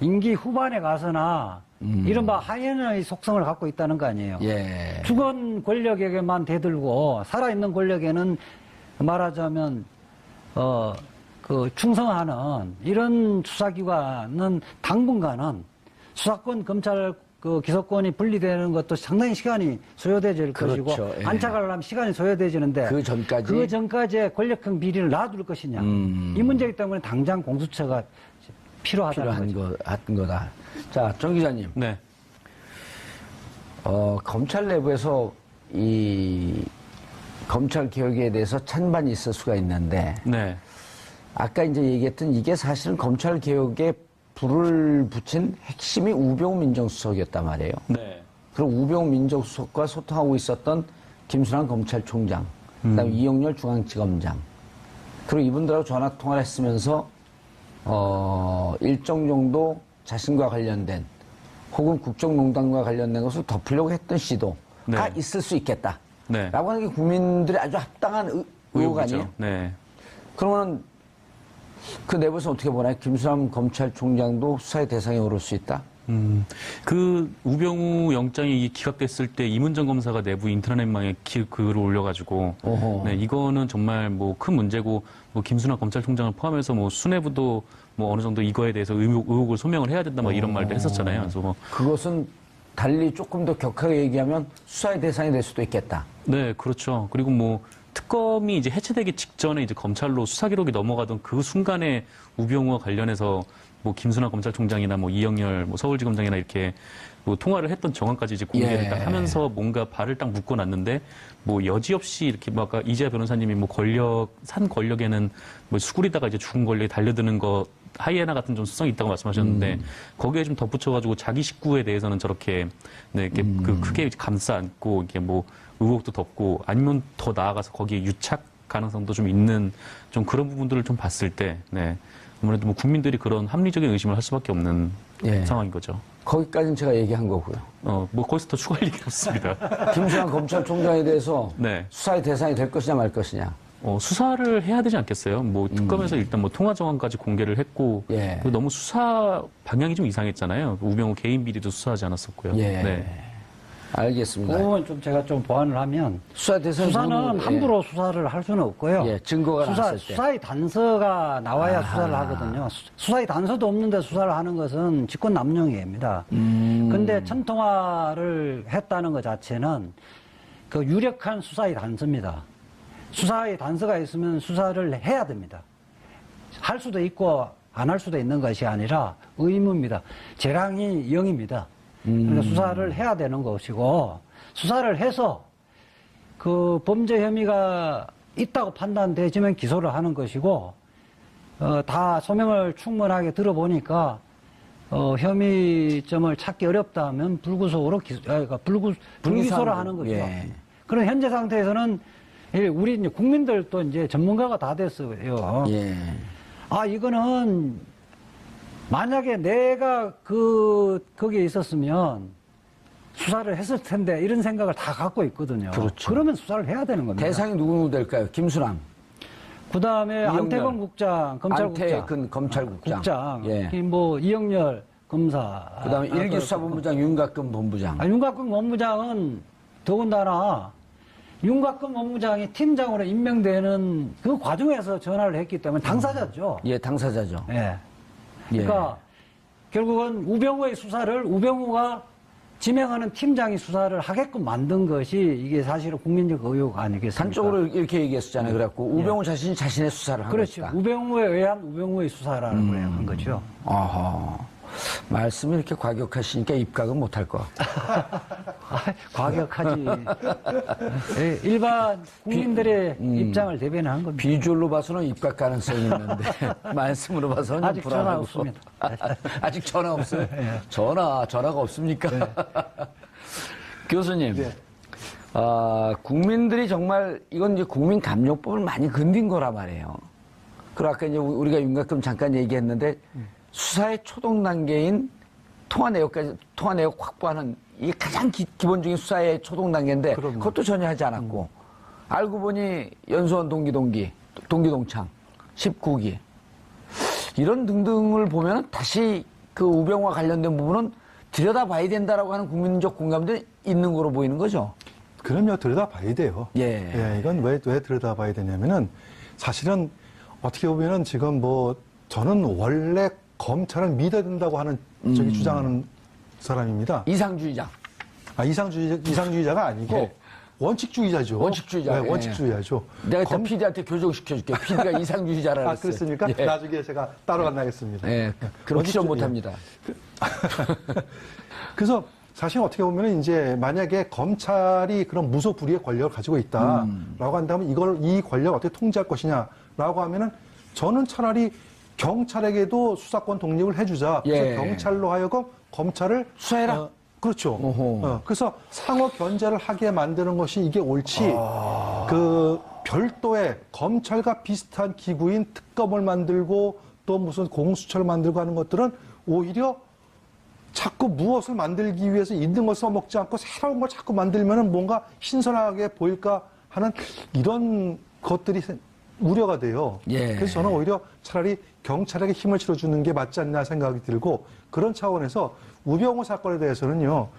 임기 후반에 가서나 이른바 하이에나의 속성을 갖고 있다는 거 아니에요. 예. 죽은 권력에게만 대들고 살아있는 권력에는 말하자면 충성하는 이런 수사기관은 당분간은 수사권, 검찰, 기소권이 분리되는 것도 상당히 시간이 소요되질 그렇죠. 것이고 예. 안착하려면 시간이 소요되지는데 그 전까지? 전까지의 권력형 비리를 놔둘 것이냐 이 문제이기 때문에 당장 공수처가 필요하다는 거죠. 필요한 거다. 자, 정 기자님. 네. 검찰 내부에서 이 검찰 개혁에 대해서 찬반이 있을 수가 있는데 네. 아까 이제 얘기했던 이게 사실은 검찰 개혁에 불을 붙인 핵심이 우병우 민정수석이었단 말이에요. 네. 그리고 우병우 민정수석과 소통하고 있었던 김순환 검찰총장, 그다음에 이영렬 중앙지검장, 그리고 이분들하고 전화 통화를 했으면서 일정 정도 자신과 관련된 혹은 국정농단과 관련된 것을 덮으려고 했던 시도가 네. 있을 수 있겠다. 네. 라고 하는 게 국민들의 아주 합당한 의혹 의혹이죠. 아니에요? 네. 그러면 그 내부에서 어떻게 보나요? 김수남 검찰총장도 수사의 대상에 오를 수 있다? 그 우병우 영장이 기각됐을 때 이문정 검사가 내부 인터넷망에 글을 올려가지고, 어허. 네, 이거는 정말 뭐 큰 문제고, 뭐 김순환 검찰총장을 포함해서 뭐 수뇌부도 뭐 어느 정도 이거에 대해서 의혹을 소명을 해야 된다, 뭐 이런 말도 했었잖아요. 그래서 뭐 그것은 달리 조금 더 격하게 얘기하면 수사의 대상이 될 수도 있겠다. 네, 그렇죠. 그리고 뭐 특검이 이제 해체되기 직전에 이제 검찰로 수사 기록이 넘어가던 그 순간에 우병우와 관련해서 뭐 김순환 검찰총장이나 뭐 이영렬 뭐 서울지검장이나 이렇게 뭐 통화를 했던 정황까지 이제 공개를 예. 딱 하면서 뭔가 발을 딱 묶어놨는데 뭐 여지없이 이렇게 뭐 아까 이재하 변호사님이 뭐 산 권력에는 뭐 수구리다가 이제 죽은 권력이 달려드는 거 하이에나 같은 좀 수성이 있다고 말씀하셨는데 거기에 좀 덧붙여가지고 자기 식구에 대해서는 저렇게 네, 이렇게 그 크게 감싸 안고 이게 뭐 의혹도 덮고 아니면 더 나아가서 거기에 유착 가능성도 좀 있는 좀 그런 부분들을 좀 봤을 때 네. 아무래도 뭐 국민들이 그런 합리적인 의심을 할 수밖에 없는 예. 상황인 거죠. 거기까지는 제가 얘기한 거고요. 뭐 거기서 더 추가할 얘기 없습니다. 김수환 검찰총장에 대해서 네. 수사의 대상이 될 것이냐 말 것이냐. 수사를 해야 되지 않겠어요? 뭐 특검에서 일단 뭐 통화 정황까지 공개를 했고 예. 그리고 너무 수사 방향이 좀 이상했잖아요. 우병우 개인 비리도 수사하지 않았었고요. 예. 네. 알겠습니다. 그 부분 좀 제가 좀 보완을 하면 수사 대상 수사는 함부로 수사를 할 수는 없고요. 예, 증거가 나왔을 때. 수사의 단서가 나와야 수사를 하거든요. 수사의 단서도 없는데 수사를 하는 것은 직권남용입니다. 근데 천통화를 했다는 것 자체는 그 유력한 수사의 단서입니다. 수사의 단서가 있으면 수사를 해야 됩니다. 할 수도 있고 안 할 수도 있는 것이 아니라 의무입니다. 재량이 0입니다. 그러니까 수사를 해야 되는 것이고, 수사를 해서 그 범죄 혐의가 있다고 판단되지면 기소를 하는 것이고, 다 소명을 충분하게 들어보니까 혐의점을 찾기 어렵다면 불구속으로 불기소를 하는 거죠. 예. 그런 현재 상태에서는 우리 이제 국민들도 이제 전문가가 다 됐어요. 예. 아, 이거는 만약에 내가 거기에 있었으면 수사를 했을 텐데 이런 생각을 다 갖고 있거든요. 그렇죠. 그러면 수사를 해야 되는 겁니다. 대상이 누구 될까요? 김수남. 그 다음에 이영렬. 안태근 국장, 검찰국장. 안태근 검찰국장. 국장. 예. 뭐 이영렬 검사. 그다음에 일기 수사본부장 윤곽근 본부장. 윤곽근 법무장은 더군다나 윤곽근 법무장이 팀장으로 임명되는 그 과정에서 전화를 했기 때문에 당사자죠. 예, 당사자죠. 예. 그러니까 결국은 우병우의 수사를 우병우가 지명하는 팀장이 수사를 하게끔 만든 것이 이게 사실은 국민적 의혹 아니겠습니까? 단적으로 이렇게 얘기했었잖아요. 그래갖고 우병우 자신이 자신의 수사를 한 그렇죠. 것이다. 우병우에 의한 우병우의 수사라는 걸 한 거죠. 아하. 말씀이 이렇게 과격하시니까 입각은 못할 것 같고. 과격하지. 예, 일반 국민들의 입장을 대변하는 겁니다. 비주얼로 봐서는 입각 가능성이 있는데 말씀으로 봐서는 좀 아직 불안하고. 전화 없습니다. 아직 전화 없어요? 전화가 없습니까? 교수님. 네. 국민들이 정말 이건 이제 국민감정법을 많이 건든 거란 말이에요. 그리고 아까 이제 우리가 윤곽금 잠깐 얘기했는데 수사의 초동 단계인 통화 내역 확보하는 이게 가장 기본적인 수사의 초동 단계인데 그럼요. 그것도 전혀 하지 않았고 알고 보니 연수원 동기동창 19기 이런 등등을 보면 다시 그 우병우와 관련된 부분은 들여다봐야 된다라고 하는 국민적 공감도 있는 거로 보이는 거죠. 그럼요, 들여다봐야 돼요. 예. 이건 왜 들여다봐야 되냐면은 사실은 어떻게 보면은 지금 뭐 저는 원래 검찰을 믿어야 된다고 하는 주장하는 사람입니다. 이상주의자. 이상주의자가 아니고 원칙주의자죠. 원칙주의자. 네, 원칙주의자죠. 내가 이따 PD한테 교정시켜줄게. PD가 이상주의자라 그랬어요. 그렇습니까? 예. 나중에 제가 따로 만나겠습니다. 예. 그럼 실현 원칙주의. 못합니다. 그래서 사실 어떻게 보면 이제 만약에 검찰이 그런 무소불위의 권력을 가지고 있다라고 한다면 이 권력을 어떻게 통제할 것이냐라고 하면은 저는 차라리 경찰에게도 수사권 독립을 해주자. 그래서 예. 경찰로 하여금 검찰을 수사해라. 그렇죠. 오호. 그래서 상호 견제를 하게 만드는 것이 이게 옳지. 그 별도의 검찰과 비슷한 기구인 특검을 만들고 또 무슨 공수처를 만들고 하는 것들은 오히려 자꾸 무엇을 만들기 위해서 있는 걸 써먹지 않고 새로운 걸 자꾸 만들면은 뭔가 신선하게 보일까 하는 이런 것들이 우려가 돼요. 예. 그래서 저는 오히려 차라리 경찰에게 힘을 실어주는 게 맞지 않나 생각이 들고 그런 차원에서 우병우 사건에 대해서는요.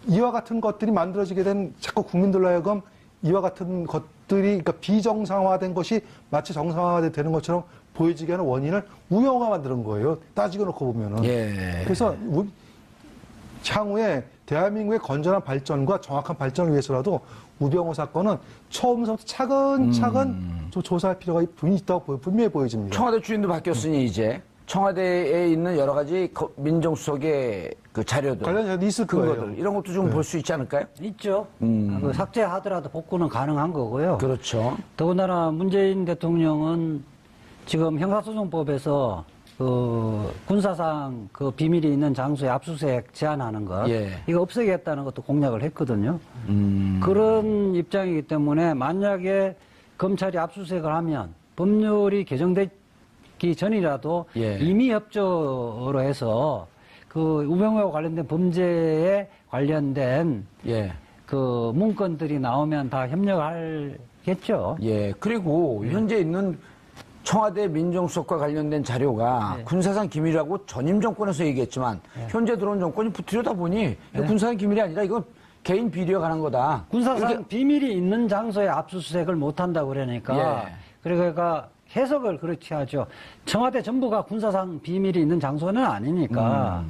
이와 같은 것들이 만들어지게 된 자꾸 국민들로 하여금 이와 같은 것들이 그러니까 비정상화된 것이 마치 정상화되는 것처럼 보여지게 하는 원인을 우병우가 만드는 거예요. 따지고 놓고 보면은. 예. 그래서 향후에 대한민국의 건전한 발전과 정확한 발전을 위해서라도 우병우 사건은 처음부터 차근차근 좀 조사할 필요가 있다고 분명히 보여집니다. 청와대 주인도 바뀌었으니 이제 청와대에 있는 여러 가지 민정수석의 그 자료들, 관련 자료도 있을 근거들 거예요. 이런 것도 좀 볼 수 있지 않을까요? 있죠. 그 삭제하더라도 복구는 가능한 거고요. 그렇죠. 더군다나 문재인 대통령은 지금 형사소송법에서 그 군사상 그 비밀이 있는 장소에 압수수색 제한하는 것 예. 이거 없애겠다는 것도 공약을 했거든요. 그런 입장이기 때문에 만약에 검찰이 압수수색을 하면 법률이 개정되기 전이라도 예. 임의 협조로 해서 그 우병우와 관련된 범죄에 관련된 예. 그 문건들이 나오면 다 협력하겠죠. 예. 그리고 현재 있는 청와대 민정수석과 관련된 자료가 군사상 기밀이라고 전임 정권에서 얘기했지만 현재 들어온 정권이 들여다보니 군사상 기밀이 아니라 이건 개인 비리에 관한 거다. 군사상 이렇게- 비밀이 있는 장소에 압수수색을 못 한다고 그러니까 예. 그러니까 해석을 그렇게 하죠. 청와대 전부가 군사상 비밀이 있는 장소는 아니니까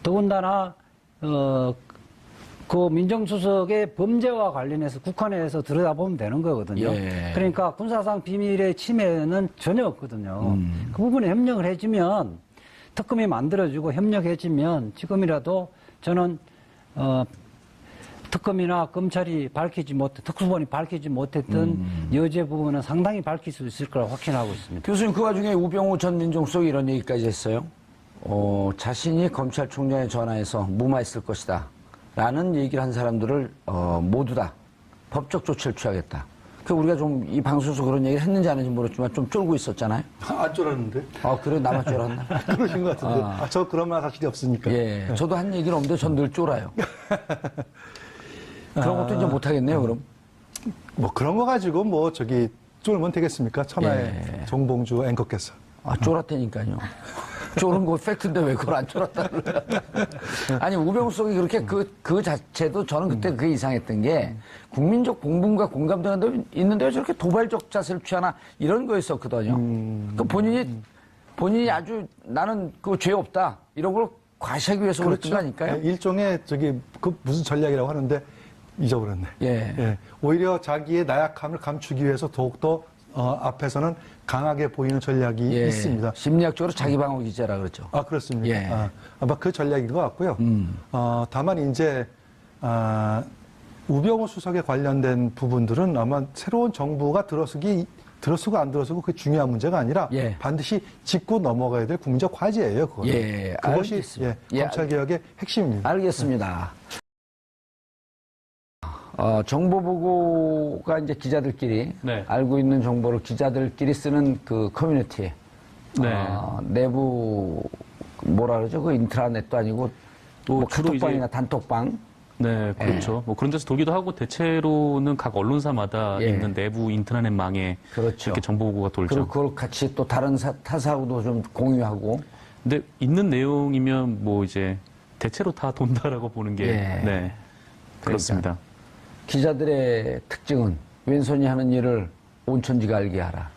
더군다나 그 민정수석의 범죄와 관련해서 국한에서 들여다보면 되는 거거든요. 예. 그러니까 군사상 비밀의 침해는 전혀 없거든요. 그 부분에 협력을 해주면 특검이 만들어주고 협력해주면 지금이라도 저는 특검이나 검찰이 밝히지 못해 특수본이 밝히지 못했던 여죄 부분은 상당히 밝힐 수 있을 거라고 확신하고 있습니다. 교수님 그 와중에 우병우 전 민정수석이 이런 얘기까지 했어요. 자신이 검찰총장에 전화해서 무마했을 것이다. 라는 얘기를 한 사람들을 모두 다 법적 조치를 취하겠다. 그 우리가 좀 이 방송에서 그런 얘기를 했는지 안 했는지 모르지만 좀 쫄고 있었잖아요. 안 쫄았는데? 그래 나만 쫄았나? 그러신 것 같은데. 저 그런 말 사실이 없으니까. 예, 저도 한 얘기는 없는데 전 늘 쫄아요. 그런 것도 이제 못하겠네요, 그럼. 뭐 그런 거 가지고 뭐 쫄면 되겠습니까? 천하의 정봉주 앵커께서. 쫄았다니까요. 쫄은 거 팩트인데 왜 그걸 안 쫄았다 그래요? 아니, 우병우 수석이 그렇게 그 자체도 저는 그때 그게 이상했던 게 국민적 공분과 공감대가 있는데 왜 저렇게 도발적 자세를 취하나 이런 거였었거든요. 그 본인이 아주 나는 그 죄 없다. 이런 걸 과시하기 위해서 그랬던 거 아닐까요? 네, 일종의 그 무슨 전략이라고 하는데 잊어버렸네. 예. 오히려 자기의 나약함을 감추기 위해서 더욱더 앞에서는 강하게 보이는 전략이 예. 있습니다. 심리학적으로 자기 방어 기제라 그러죠. 그렇습니다. 예. 아마 그 전략인 것 같고요. 다만 이제 우병우 수석에 관련된 부분들은 아마 새로운 정부가 들어서고 안 들어서고 그게 중요한 문제가 아니라 예. 반드시 짚고 넘어가야 될 국민적 과제예요. 그거는. 예, 그것이 알겠습니다. 예, 검찰개혁의 핵심입니다. 알겠습니다. 정보보고가 이제 기자들끼리 네. 알고 있는 정보를 기자들끼리 쓰는 그 커뮤니티. 네. 내부 뭐라 그러죠? 그 인트라넷도 아니고 뭐 주로 카톡방이나 이제- 단톡방. 네, 그렇죠. 뭐 그런 데서 돌기도 하고 대체로는 각 언론사마다 예. 있는 내부 인터넷망에 그렇죠. 이렇게 정보 보고가 돌죠. 그리고 그걸 같이 또 다른 타사하고도 좀 공유하고. 근데 있는 내용이면 뭐 이제 대체로 다 돈다라고 보는 게 예. 네. 그렇습니다. 기자들의 특징은 왼손이 하는 일을 온천지가 알게 하라.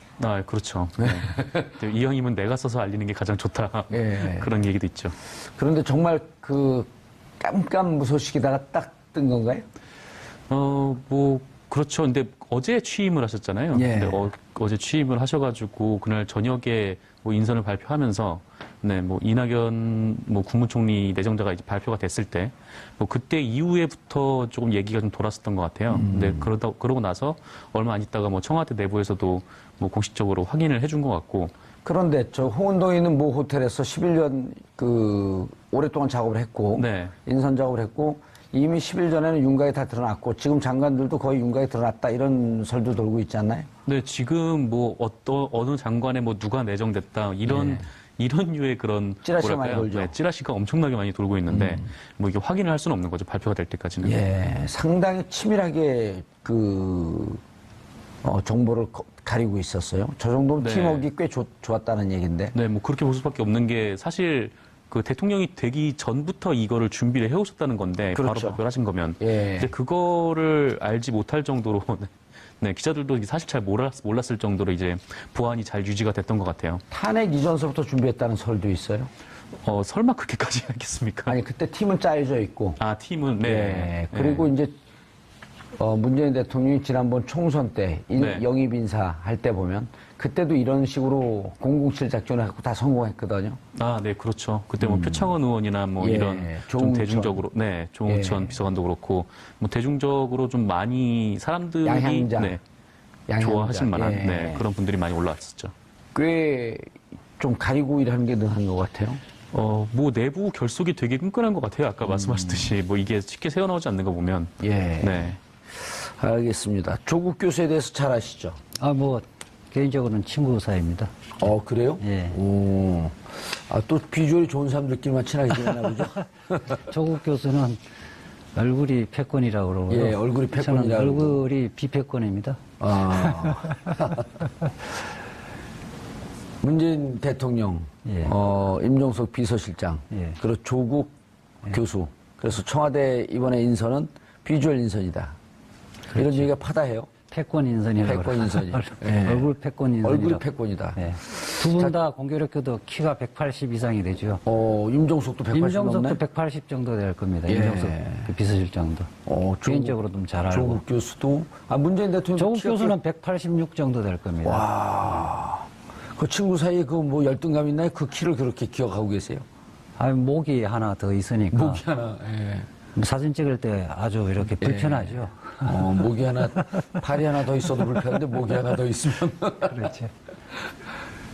그렇죠. 네. 이왕이면 내가 써서 알리는 게 가장 좋다. 예. 그런 얘기도 있죠. 그런데 정말 그 깜깜무소식이다가 딱 뜬 건가요? 뭐 그렇죠. 근데 어제 취임을 하셨잖아요. 예. 근데 어제 취임을 하셔가지고 그날 저녁에 뭐 인선을 발표하면서 뭐 이낙연 뭐 국무총리 내정자가 이제 발표가 됐을 때 뭐 그때 이후에부터 조금 얘기가 좀 돌았었던 것 같아요. 근데 그러고 나서 얼마 안 있다가 뭐 청와대 내부에서도 뭐 공식적으로 확인을 해준 것 같고. 그런데 저 홍은동에 있는 모 호텔에서 11년 오랫동안 작업을 했고 네. 인선 작업을 했고 이미 10일 전에는 윤곽이 다 드러났고 지금 장관들도 거의 윤곽이 드러났다 이런 설도 돌고 있지 않나요? 네, 지금 뭐 어느 장관에 뭐 누가 내정됐다 이런 류의 그런 찌라시가 많이 돌죠. 네, 찌라시가 엄청나게 많이 돌고 있는데 뭐 이게 확인을 할 수는 없는 거죠. 발표가 될 때까지는. 예, 상당히 치밀하게 정보를 가리고 있었어요. 저 정도면 네. 팀워크가 꽤 좋았다는 얘기인데. 네, 뭐 그렇게 볼 수밖에 없는 게 사실 그 대통령이 되기 전부터 이거를 준비를 해오셨다는 건데 바로 그렇죠. 발표를 하신 거면 예. 근데 그거를 알지 못할 정도로 네, 기자들도 사실 잘 몰랐을 정도로 이제 보안이 잘 유지가 됐던 것 같아요. 탄핵 이전서부터 준비했다는 설도 있어요. 설마 그렇게까지 하겠습니까? 아니 그때 팀은 짜여져 있고. 팀은 네. 예, 그리고 이제 문재인 대통령이 지난번 총선 때 네. 영입 인사 할 때 보면 그때도 이런 식으로 007 작전을 갖고 다 성공했거든요. 네, 그렇죠. 그때 뭐 표창원 의원이나 뭐 예, 이런 좀 조응천. 대중적으로, 조응천 예. 비서관도 그렇고, 뭐 대중적으로 좀 많이 사람들이 양향자. 양향자. 좋아하실 만한 예. 그런 분들이 많이 올라왔었죠. 꽤 좀 가리고 일하는 게 능한 것 같아요. 뭐 내부 결속이 되게 끈끈한 것 같아요. 아까 말씀하셨듯이 뭐 이게 쉽게 새어나오지 않는 거 보면. 예. 네. 알겠습니다. 조국 교수에 대해서 잘 아시죠? 뭐 개인적으로는 친구 사이입니다. 그래요? 예. 오. 또 비주얼이 좋은 사람들끼리만 친하게 지내나 보죠? 조국 교수는 얼굴이 패권이라고 그러고요. 예, 얼굴이 패권이라고 저는 얼굴이 비패권입니다. 문재인 대통령, 예. 임종석 비서실장, 예. 그리고 조국 교수. 그래서 청와대 이번에 인선은 비주얼 인선이다. 이런 얘기가 파다해요. 패권 인선이라고. 패권 인선이. 그러죠. 예. 얼굴 패권 인선이라고. 얼굴 패권이다. 네. 두 분 다 공교롭게도 키가 180 이상이 되죠. 임종석도 180 임종석도 넘네. 180 정도 될 겁니다. 예. 임종석 그 비서실장도. 개인적으로 좀 잘 알고. 조국 교수도 문재인 대통령 조국 교수는 186 정도 될 겁니다. 와. 그 친구 사이에 그 뭐 열등감 있나요? 그 키를 그렇게 기억하고 계세요? 목이 하나 더 있으니까. 목이 하나. 예. 사진 찍을 때 아주 이렇게 불편하죠. 목이 하나, 팔이 하나 더 있어도 불편한데 목이 하나 더 있으면. 그렇죠.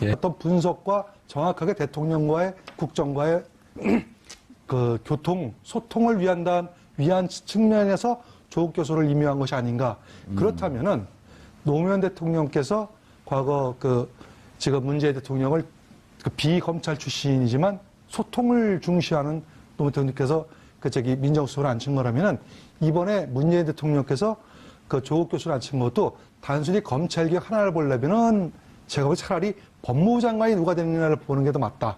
예. 어떤 분석과 정확하게 대통령과의 국정과의 그 교통, 소통을 위한 측면에서 조국 교수를 임명한 것이 아닌가. 그렇다면은 노무현 대통령께서 과거 지금 문재인 대통령을 비검찰 출신이지만 소통을 중시하는 노무현 대통령께서 민정수석을 앉힌 거라면은 이번에 문재인 대통령께서 조국 교수를 앉힌 것도 단순히 검찰개혁 하나를 보려면은 제가 차라리 법무부 장관이 누가 되느냐를 보는 게 더 맞다.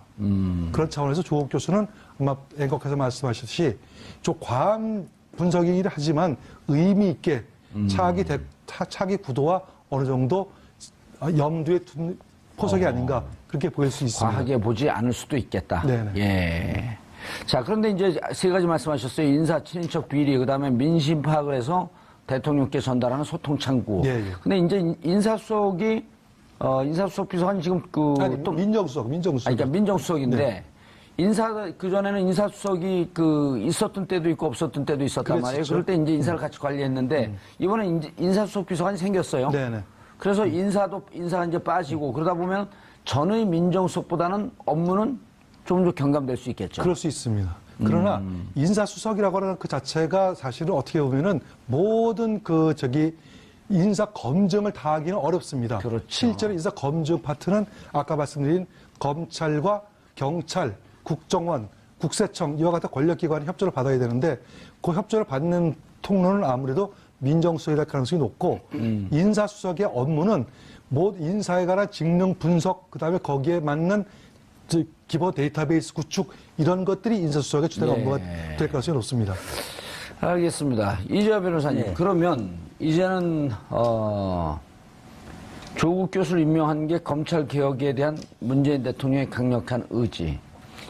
그런 차원에서 조국 교수는 아마 앵커께서 말씀하셨듯이 좀 과한 분석이긴 하지만 의미 있게 차기 구도와 어느 정도 염두에 둔 포석이 아닌가 그렇게 보일 수 있습니다. 과하게 보지 않을 수도 있겠다. 네네. 예. 자, 그런데 이제 세 가지 말씀하셨어요. 인사, 친인척 비리, 그 다음에 민심 파악을 해서 대통령께 전달하는 소통 창구. 예, 예. 근데 이제 인사수석이, 인사수석 비서관이 지금 민정수석. 그러니까 민정수석인데, 네. 그전에는 인사수석이 있었던 때도 있고 없었던 때도 있었단 그랬었죠. 말이에요. 그럴 때 이제 인사를 같이 관리했는데, 이번에 인사수석 비서관이 생겼어요. 네네. 그래서 인사가 이제 빠지고, 그러다 보면 전의 민정수석보다는 업무는 좀 더 경감될 수 있겠죠. 그럴 수 있습니다. 그러나 인사수석이라고 하는 그 자체가 사실은 어떻게 보면은 모든 인사 검증을 다 하기는 어렵습니다. 그렇죠. 실제로 인사 검증 파트는 아까 말씀드린 검찰과 경찰, 국정원, 국세청 이와 같은 권력기관의 협조를 받아야 되는데 그 협조를 받는 통로는 아무래도 민정수석이 될 가능성이 높고 인사수석의 업무는 인사에 관한 직능 분석 그다음에 거기에 맞는 기본 데이터베이스 구축 이런 것들이 인사수석의 주된 업무가 될 가능성이 높습니다. 알겠습니다. 이재화 변호사님, 네. 그러면 이제는 조국 교수를 임명한 게 검찰 개혁에 대한 문재인 대통령의 강력한 의지.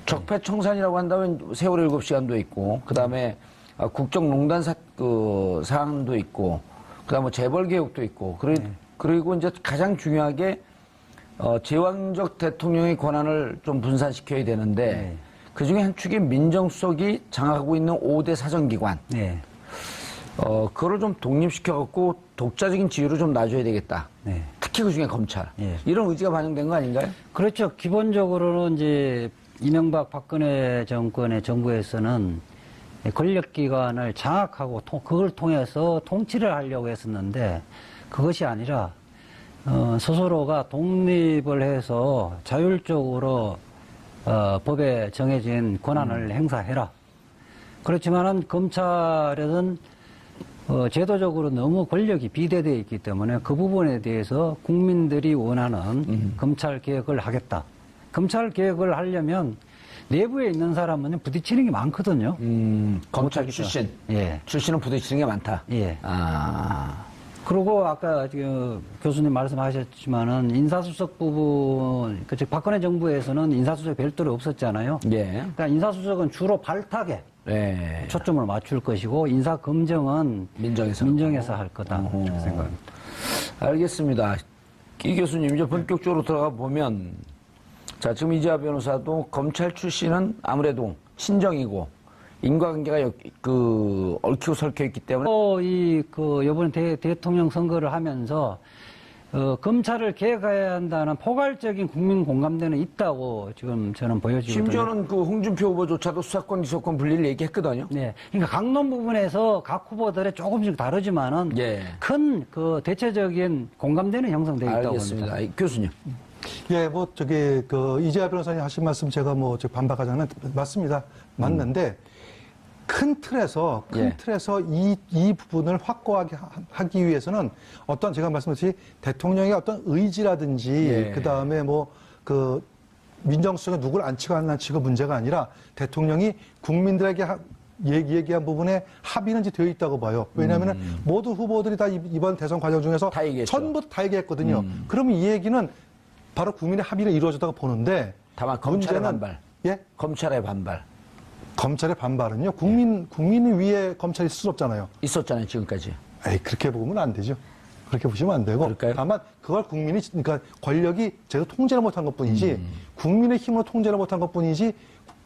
적폐청산이라고 한다면 세월호 7시간도 있고, 그 다음에 국정농단 사안도 있고, 그 다음에 재벌 개혁도 있고, 그리고 이제 가장 중요하게 제왕적 대통령의 권한을 좀 분산시켜야 되는데, 그 중에 한 축이 민정수석이 장악하고 있는 5대 사정기관. 네. 그거를 좀 독립시켜갖고 독자적인 지위로 좀 놔줘야 되겠다. 네. 특히 그 중에 검찰. 예. 이런 의지가 반영된 거 아닌가요? 그렇죠. 기본적으로는 이제 이명박 박근혜 정권의 정부에서는 권력기관을 장악하고 그걸 통해서 통치를 하려고 했었는데 그것이 아니라 스스로가 독립을 해서 자율적으로 법에 정해진 권한을 행사해라. 그렇지만은 검찰에는 제도적으로 너무 권력이 비대되어 있기 때문에 그 부분에 대해서 국민들이 원하는 검찰 개혁을 하겠다. 검찰 개혁을 하려면 내부에 있는 사람은 부딪히는 게 많거든요. 검찰 못하겠다. 출신. 예. 출신은 부딪히는 게 많다. 예. 그리고 아까 교수님 말씀하셨지만은 인사수석 부분, 즉 박근혜 정부에서는 인사수석 별도로 없었잖아요. 예. 그러니까 인사수석은 주로 발탁에 예. 초점을 맞출 것이고 인사검증은 민정에서 할 거다. 그렇게 생각합니다. 알겠습니다. 이 교수님 이제 본격적으로 들어가 보면 자, 지금 이재화 변호사도 검찰 출신은 아무래도 친정이고 인과관계가 얽히고 설켜 있기 때문에 이번에 대통령 선거를 하면서 검찰을 개혁해야 한다는 포괄적인 국민 공감대는 있다고 지금 저는 보여지거든요. 심지어는 홍준표 후보조차도 수사권, 기소권 분리를 얘기했거든요. 네. 그러니까 강론 부분에서 각 후보들의 조금씩 다르지만은 예. 큰 대체적인 공감대는 형성되어 있다고 알겠습니다. 봅니다. 교수님. 예, 이재하 변호사님 하신 말씀 제가 반박하자면 맞습니다. 맞는데 큰 틀에서 이 부분을 확고하게 하기 위해서는 제가 말씀드렸듯이 대통령의 어떤 의지라든지 그 다음에 민정수석에 누굴 앉히고 안 앉히고 문제가 아니라 대통령이 국민들에게 얘기한 부분에 합의는 이제 되어 있다고 봐요. 왜냐하면 모든 후보들이 다 이번 대선 과정 중에서 다 얘기했죠. 전부 다 얘기했거든요. 그러면 이 얘기는 바로 국민의 합의를 이루어졌다고 보는데 다만 검찰의 문제는 반발. 예? 검찰의 반발. 검찰의 반발은요. 국민 위에 검찰이 있을 수 없잖아요. 있었잖아요, 지금까지. 에이, 그렇게 보면 안 되죠. 그렇게 보시면 안 되고. 그럴까요? 다만 그걸 국민이 그러니까 권력이 제대로 통제를 못한 것뿐이지 국민의 힘으로 통제를 못한 것뿐이지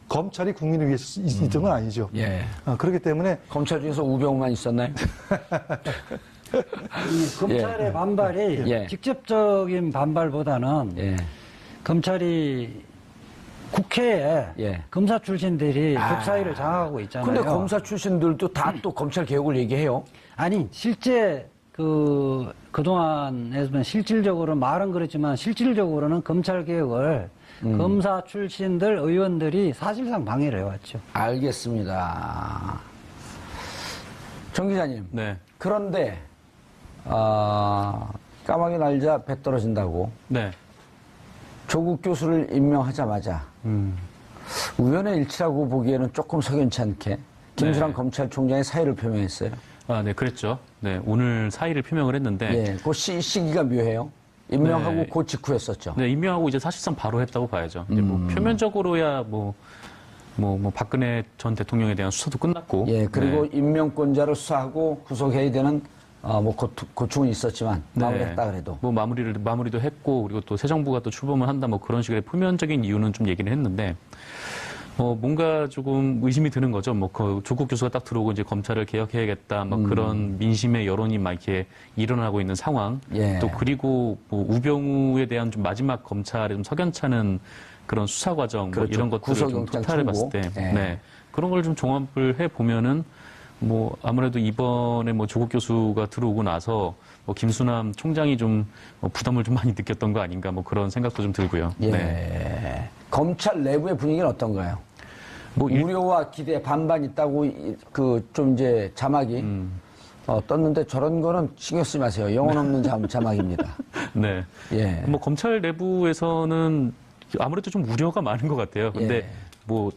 검찰이 국민을 위해서 있던 건 아니죠. 예. 그렇기 때문에 검찰 중에서 우병우만 있었나요? 이 검찰의 반발이 예. 직접적인 반발보다는 예. 검찰이 국회에 예. 검사 출신들이 국사위를 장악하고 있잖아요. 근데 검사 출신들도 다 또 검찰 개혁을 얘기해요. 아니 실제 그동안에서는 실질적으로 말은 그렇지만 실질적으로는 검찰 개혁을 검사 출신들 의원들이 사실상 방해를 해왔죠. 알겠습니다. 정 기자님. 네. 그런데 까마귀 날자 배 떨어진다고 네. 조국 교수를 임명하자마자 우연의 일치라고 보기에는 조금 석연치 않게 김수남 네. 검찰총장의 사의를 표명했어요. 아, 네, 그랬죠. 네, 오늘 사의를 표명을 했는데. 예, 그 시기가 묘해요. 임명하고 네. 그 직후였었죠. 네, 임명하고 이제 사실상 바로 했다고 봐야죠. 이제 뭐 표면적으로야 박근혜 전 대통령에 대한 수사도 끝났고. 예, 그리고 네. 임명권자를 수사하고 구속해야 되는 고충은 있었지만 마무리했다 그래도. 뭐 마무리도 했고, 그리고 또 새 정부가 또 출범을 한다, 뭐 그런 식의 표면적인 이유는 좀 얘기를 했는데, 뭔가 조금 의심이 드는 거죠. 그 조국 교수가 딱 들어오고 이제 검찰을 개혁해야겠다, 그런 민심의 여론이 막 이렇게 일어나고 있는 상황. 예. 또 그리고 우병우에 대한 좀 마지막 검찰의 좀 석연찮은 그런 수사 과정, 그렇죠. 이런 것들을 좀 구속영장 토탈해 청구. 봤을 때, 예. 네. 그런 걸 좀 종합을 해 보면은 아무래도 이번에 조국 교수가 들어오고 나서 김수남 총장이 좀 부담을 좀 많이 느꼈던 거 아닌가 그런 생각도 좀 들고요. 예. 네. 검찰 내부의 분위기는 어떤가요? 우려와 기대 반반 있다고 좀 이제 자막이 떴는데 저런 거는 신경 쓰지 마세요. 영혼 없는 자막입니다. 네. 예. 검찰 내부에서는 아무래도 좀 우려가 많은 것 같아요. 근데 예.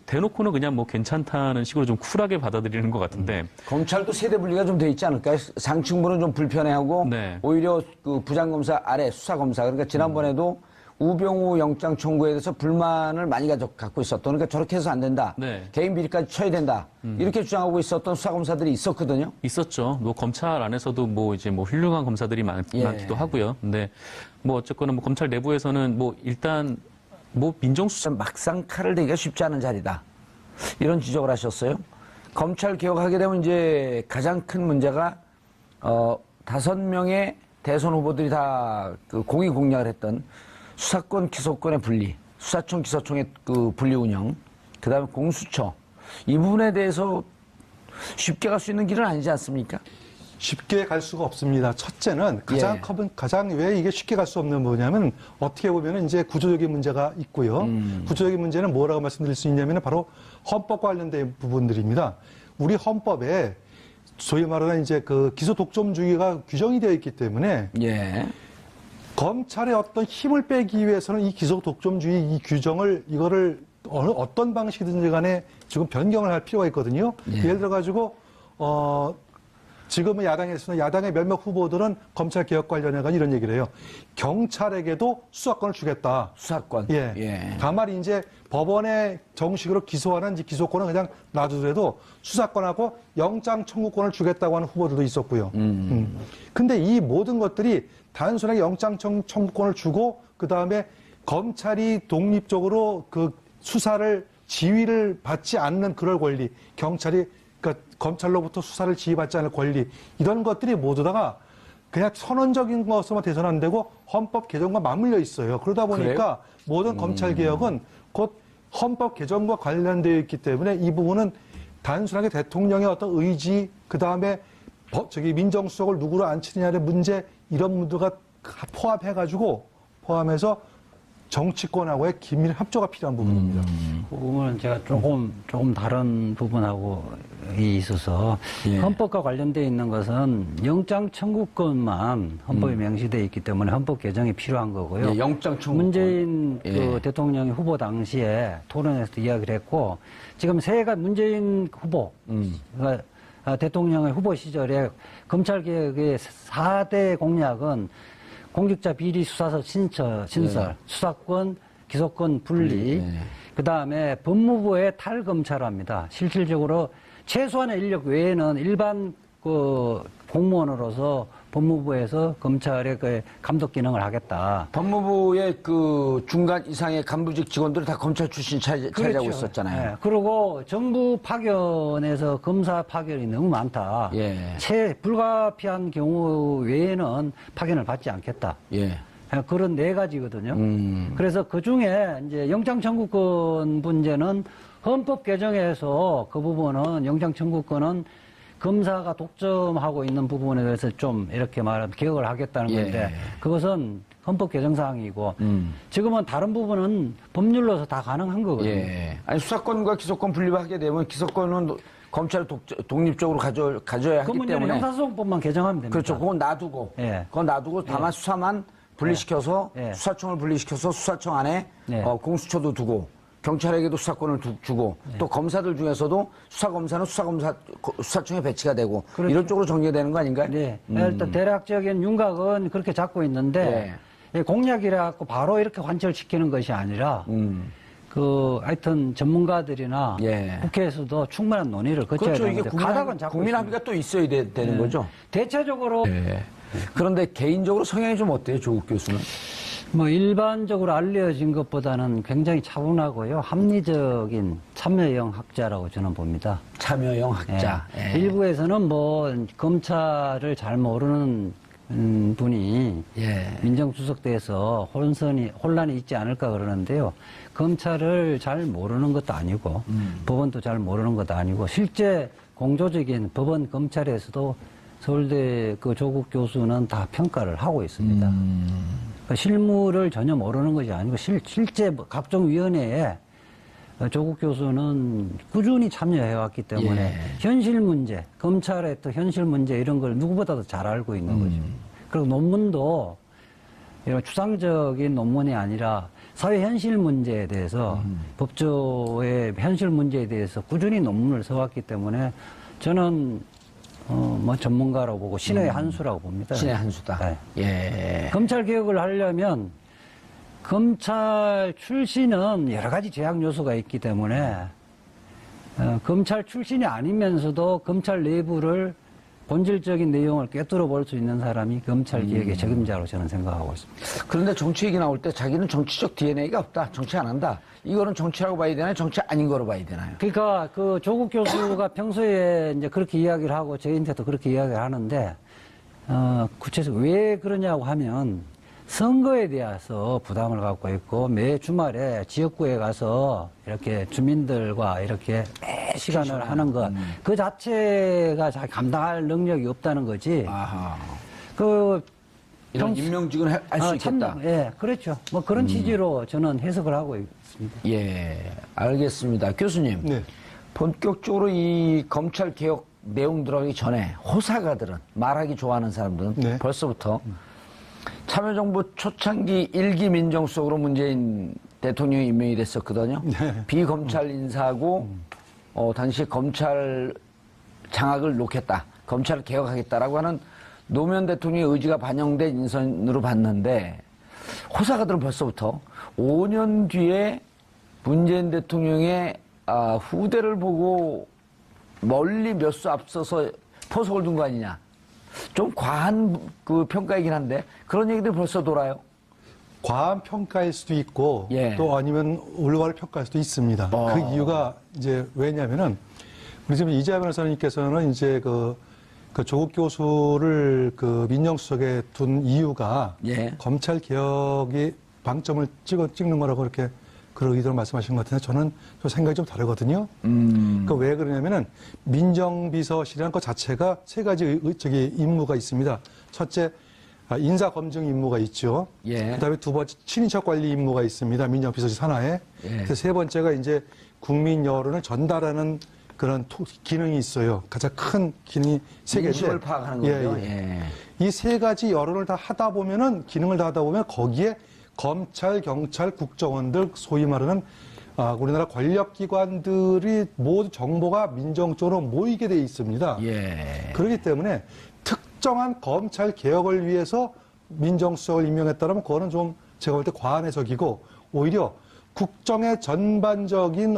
대놓고는 그냥 괜찮다는 식으로 좀 쿨하게 받아들이는 것 같은데. 검찰도 세대 분리가 좀 돼 있지 않을까요? 상층부는 좀 불편해하고 네. 오히려 그 부장검사 아래 수사검사 그러니까 지난번에도 우병우 영장 청구에 대해서 불만을 많이 갖고 있었던 그러니까 저렇게 해서 안 된다. 네. 개인 비리까지 쳐야 된다. 이렇게 주장하고 있었던 수사검사들이 있었거든요. 있었죠. 검찰 안에서도 이제 훌륭한 검사들이 많기도 하고요. 근데 어쨌거나 검찰 내부에서는 일단 민정수사 막상 칼을 대기가 쉽지 않은 자리다. 이런 지적을 하셨어요. 검찰 개혁하게 되면 이제 가장 큰 문제가 5명의 대선 후보들이 다 공익 공약을 했던 수사권 기소권의 분리, 수사청 기소청의 분리 운영, 그다음에 공수처 이 부분에 대해서 쉽게 갈 수 있는 길은 아니지 않습니까? 쉽게 갈 수가 없습니다. 첫째는 예. 가장 왜 이게 쉽게 갈 수 없는 뭐냐면 어떻게 보면 이제 구조적인 문제가 있고요. 구조적인 문제는 뭐라고 말씀드릴 수 있냐면 바로 헌법과 관련된 부분들입니다. 우리 헌법에 소위 말하는 이제 기소 독점주의가 규정이 되어 있기 때문에 예. 검찰의 어떤 힘을 빼기 위해서는 이 기소 독점주의 이 규정을 이거를 어떤 방식이든지 간에 지금 변경을 할 필요가 있거든요. 예. 예를 들어 가지고 지금은 야당에서는 야당의 몇몇 후보들은 검찰 개혁 관련해서 이런 얘기를 해요. 경찰에게도 수사권을 주겠다. 수사권. 예. 예. 다만 이제 법원에 정식으로 기소하는 기소권은 그냥 놔두더라도 수사권하고 영장 청구권을 주겠다고 하는 후보들도 있었고요. 근데 이 모든 것들이 단순하게 영장 청구권을 주고 그 다음에 검찰이 독립적으로 수사를 지휘를 받지 않는 그럴 권리, 그러니까 검찰로부터 수사를 지휘받지 않을 권리 이런 것들이 모두 다가 그냥 선언적인 것으로만 돼서는 안 되고 헌법 개정과 맞물려 있어요. 그러다 보니까 그래요? 모든 검찰 개혁은 곧 헌법 개정과 관련되어 있기 때문에 이 부분은 단순하게 대통령의 어떤 의지 그 다음에 민정수석을 누구로 앉히느냐의 문제 이런 문제가 포함해서 정치권하고의 긴밀 협조가 필요한 부분입니다. 그 부분은 제가 조금 다른 부분하고 있어서 예. 헌법과 관련되어 있는 것은 영장 청구권만 헌법에 명시되어 있기 때문에 헌법 개정이 필요한 거고요. 예, 영장 청구권. 문재인 예. 그 대통령이 후보 당시에 토론에서도 이야기를 했고 지금 새해가 문재인 후보 그러니까 대통령의 후보 시절에 검찰개혁의 4대 공약은 공직자 비리 수사서 신설, 수사권, 기소권 분리, 그 다음에 법무부의 탈검찰화입니다. 실질적으로 최소한의 인력 외에는 일반 그 공무원으로서 법무부에서 검찰의 그 감독 기능을 하겠다. 법무부의 그 중간 이상의 간부직 직원들이 다 검찰 출신 차지하고 있었잖아요. 네. 그리고 정부 파견에서 검사 파견이 너무 많다. 예. 불가피한 경우 외에는 파견을 받지 않겠다. 예. 그런 네 가지거든요. 그래서 그 중에 이제 영장 청구권 문제는 헌법 개정에서 그 부분은 영장 청구권은 검사가 독점하고 있는 부분에 대해서 좀 이렇게 말하면 개혁을 하겠다는 예. 건데 그것은 헌법 개정 사항이고 지금은 다른 부분은 법률로서 다 가능한 거거든요. 예. 아니 수사권과 기소권 분리하게 되면 기소권은 검찰 독립적으로 가져야 그 하기 문제는 때문에 형사소송법만 개정하면 됩니다. 그렇죠. 그건 놔두고 예. 그건 놔두고 다만 수사만 분리시켜서 예. 수사청을 분리시켜서 수사청 안에 예. 공수처도 두고 경찰에게도 수사권을 주고 또 검사들 중에서도 수사검사는 수사청에 배치가 되고 그렇죠. 이런 쪽으로 정리가 되는 거 아닌가요? 네. 일단 대략적인 윤곽은 그렇게 잡고 있는데 예. 공약이라 갖고 바로 이렇게 관철시키는 것이 아니라 하여튼 전문가들이나 예. 국회에서도 충분한 논의를 거쳐야 그렇죠. 이게 되는데 가닥은 잡고 국민 있습니다. 합의가 또 있어야 되는 네. 거죠. 대체적으로 예. 그런데 개인적으로 성향이 좀 어때요, 조국 교수는? 뭐 일반적으로 알려진 것보다는 굉장히 차분하고요. 합리적인 참여형 학자라고 저는 봅니다. 참여형 학자. 예. 예. 일부에서는 뭐 검찰을 잘 모르는 분이 예. 민정수석대에서 혼란이 있지 않을까 그러는데요. 검찰을 잘 모르는 것도 아니고 법원도 잘 모르는 것도 아니고 실제 공조적인 법원 검찰에서도 서울대 그 조국 교수는 다 평가를 하고 있습니다. 그러니까 실무를 전혀 모르는 것이 아니고 실제 각종 위원회에 조국 교수는 꾸준히 참여해왔기 때문에 예. 현실 문제, 검찰의 또 현실 문제 이런 걸 누구보다도 잘 알고 있는 거죠. 그리고 논문도 이런 추상적인 논문이 아니라 사회 현실 문제에 대해서 법조의 현실 문제에 대해서 꾸준히 논문을 써왔기 때문에 저는 뭐 전문가라고 보고 신의 한 수라고 봅니다. 신의 한 수다. 네. 예. 검찰 개혁을 하려면 검찰 출신은 여러 가지 제약 요소가 있기 때문에 검찰 출신이 아니면서도 검찰 내부를 본질적인 내용을 꿰뚫어 볼 수 있는 사람이 검찰 개혁의 책임자로 저는 생각하고 있습니다. 그런데 정치 얘기 나올 때 자기는 정치적 DNA가 없다. 정치 안 한다. 이거는 정치라고 봐야 되나요? 정치 아닌 거로 봐야 되나요? 그러니까 그 조국 교수가 평소에 이제 그렇게 이야기를 하고 저희한테도 그렇게 이야기를 하는데 구체적으로 왜 그러냐고 하면 선거에 대해서 부담을 갖고 있고 매 주말에 지역구에 가서 이렇게 주민들과 이렇게 매 시간을 하는 것 그 자체가 잘 감당할 능력이 없다는 거지. 아하. 그 이런 평소- 임명직은 할 수 있겠다. 예, 그렇죠. 뭐 그런 취지로 저는 해석을 하고 있습니다. 예, 알겠습니다. 교수님. 네. 본격적으로 이 검찰 개혁 내용 들어가기 전에 호사가들은 말하기 좋아하는 사람들은 네. 벌써부터 참여정부 초창기 1기 민정수석으로 문재인 대통령이 임명이 됐었거든요. 네. 비검찰 인사고 당시 검찰 장악을 놓겠다. 검찰을 개혁하겠다라고 하는 노무현 대통령의 의지가 반영된 인선으로 봤는데 호사가들은 벌써부터 5년 뒤에 문재인 대통령의 후대를 보고 멀리 몇 수 앞서서 포석을 둔 거 아니냐. 좀 과한 그 평가이긴 한데 그런 얘기들이 벌써 돌아요. 과한 평가일 수도 있고 예. 또 아니면 올바를 평가할 수도 있습니다. 그 이유가 이제 왜냐면은 우리 지금 이재하 변호사님께서는 이제 그 조국 교수를 그 민정수석에 둔 이유가 예. 검찰 개혁의 방점을 찍는 거라고 이렇게 그런 의도로 말씀하신 것 같은데 저는 좀 생각이 좀 다르거든요. 그러니까 왜 그러냐면은 민정비서실이라는 것 자체가 세 가지 임무가 있습니다. 첫째, 인사 검증 임무가 있죠. 예. 그다음에 두 번째 친인척 관리 임무가 있습니다. 민정비서실 산하에. 예. 그래서 세 번째가 이제 국민 여론을 전달하는 그런 기능이 있어요. 가장 큰 기능이 세 개인데. 민심을 파악하는 거죠. 예. 이 세 가지 여론을 다 하다 보면은 기능을 다 하다 보면 거기에 검찰, 경찰, 국정원들 소위 말하는 우리나라 권력기관들이 모두 정보가 민정 쪽으로 모이게 돼 있습니다. 예. 그렇기 때문에 특정한 검찰 개혁을 위해서 민정수석을 임명했다면 그거는 좀 제가 볼 때 과한 해석이고 오히려 국정의 전반적인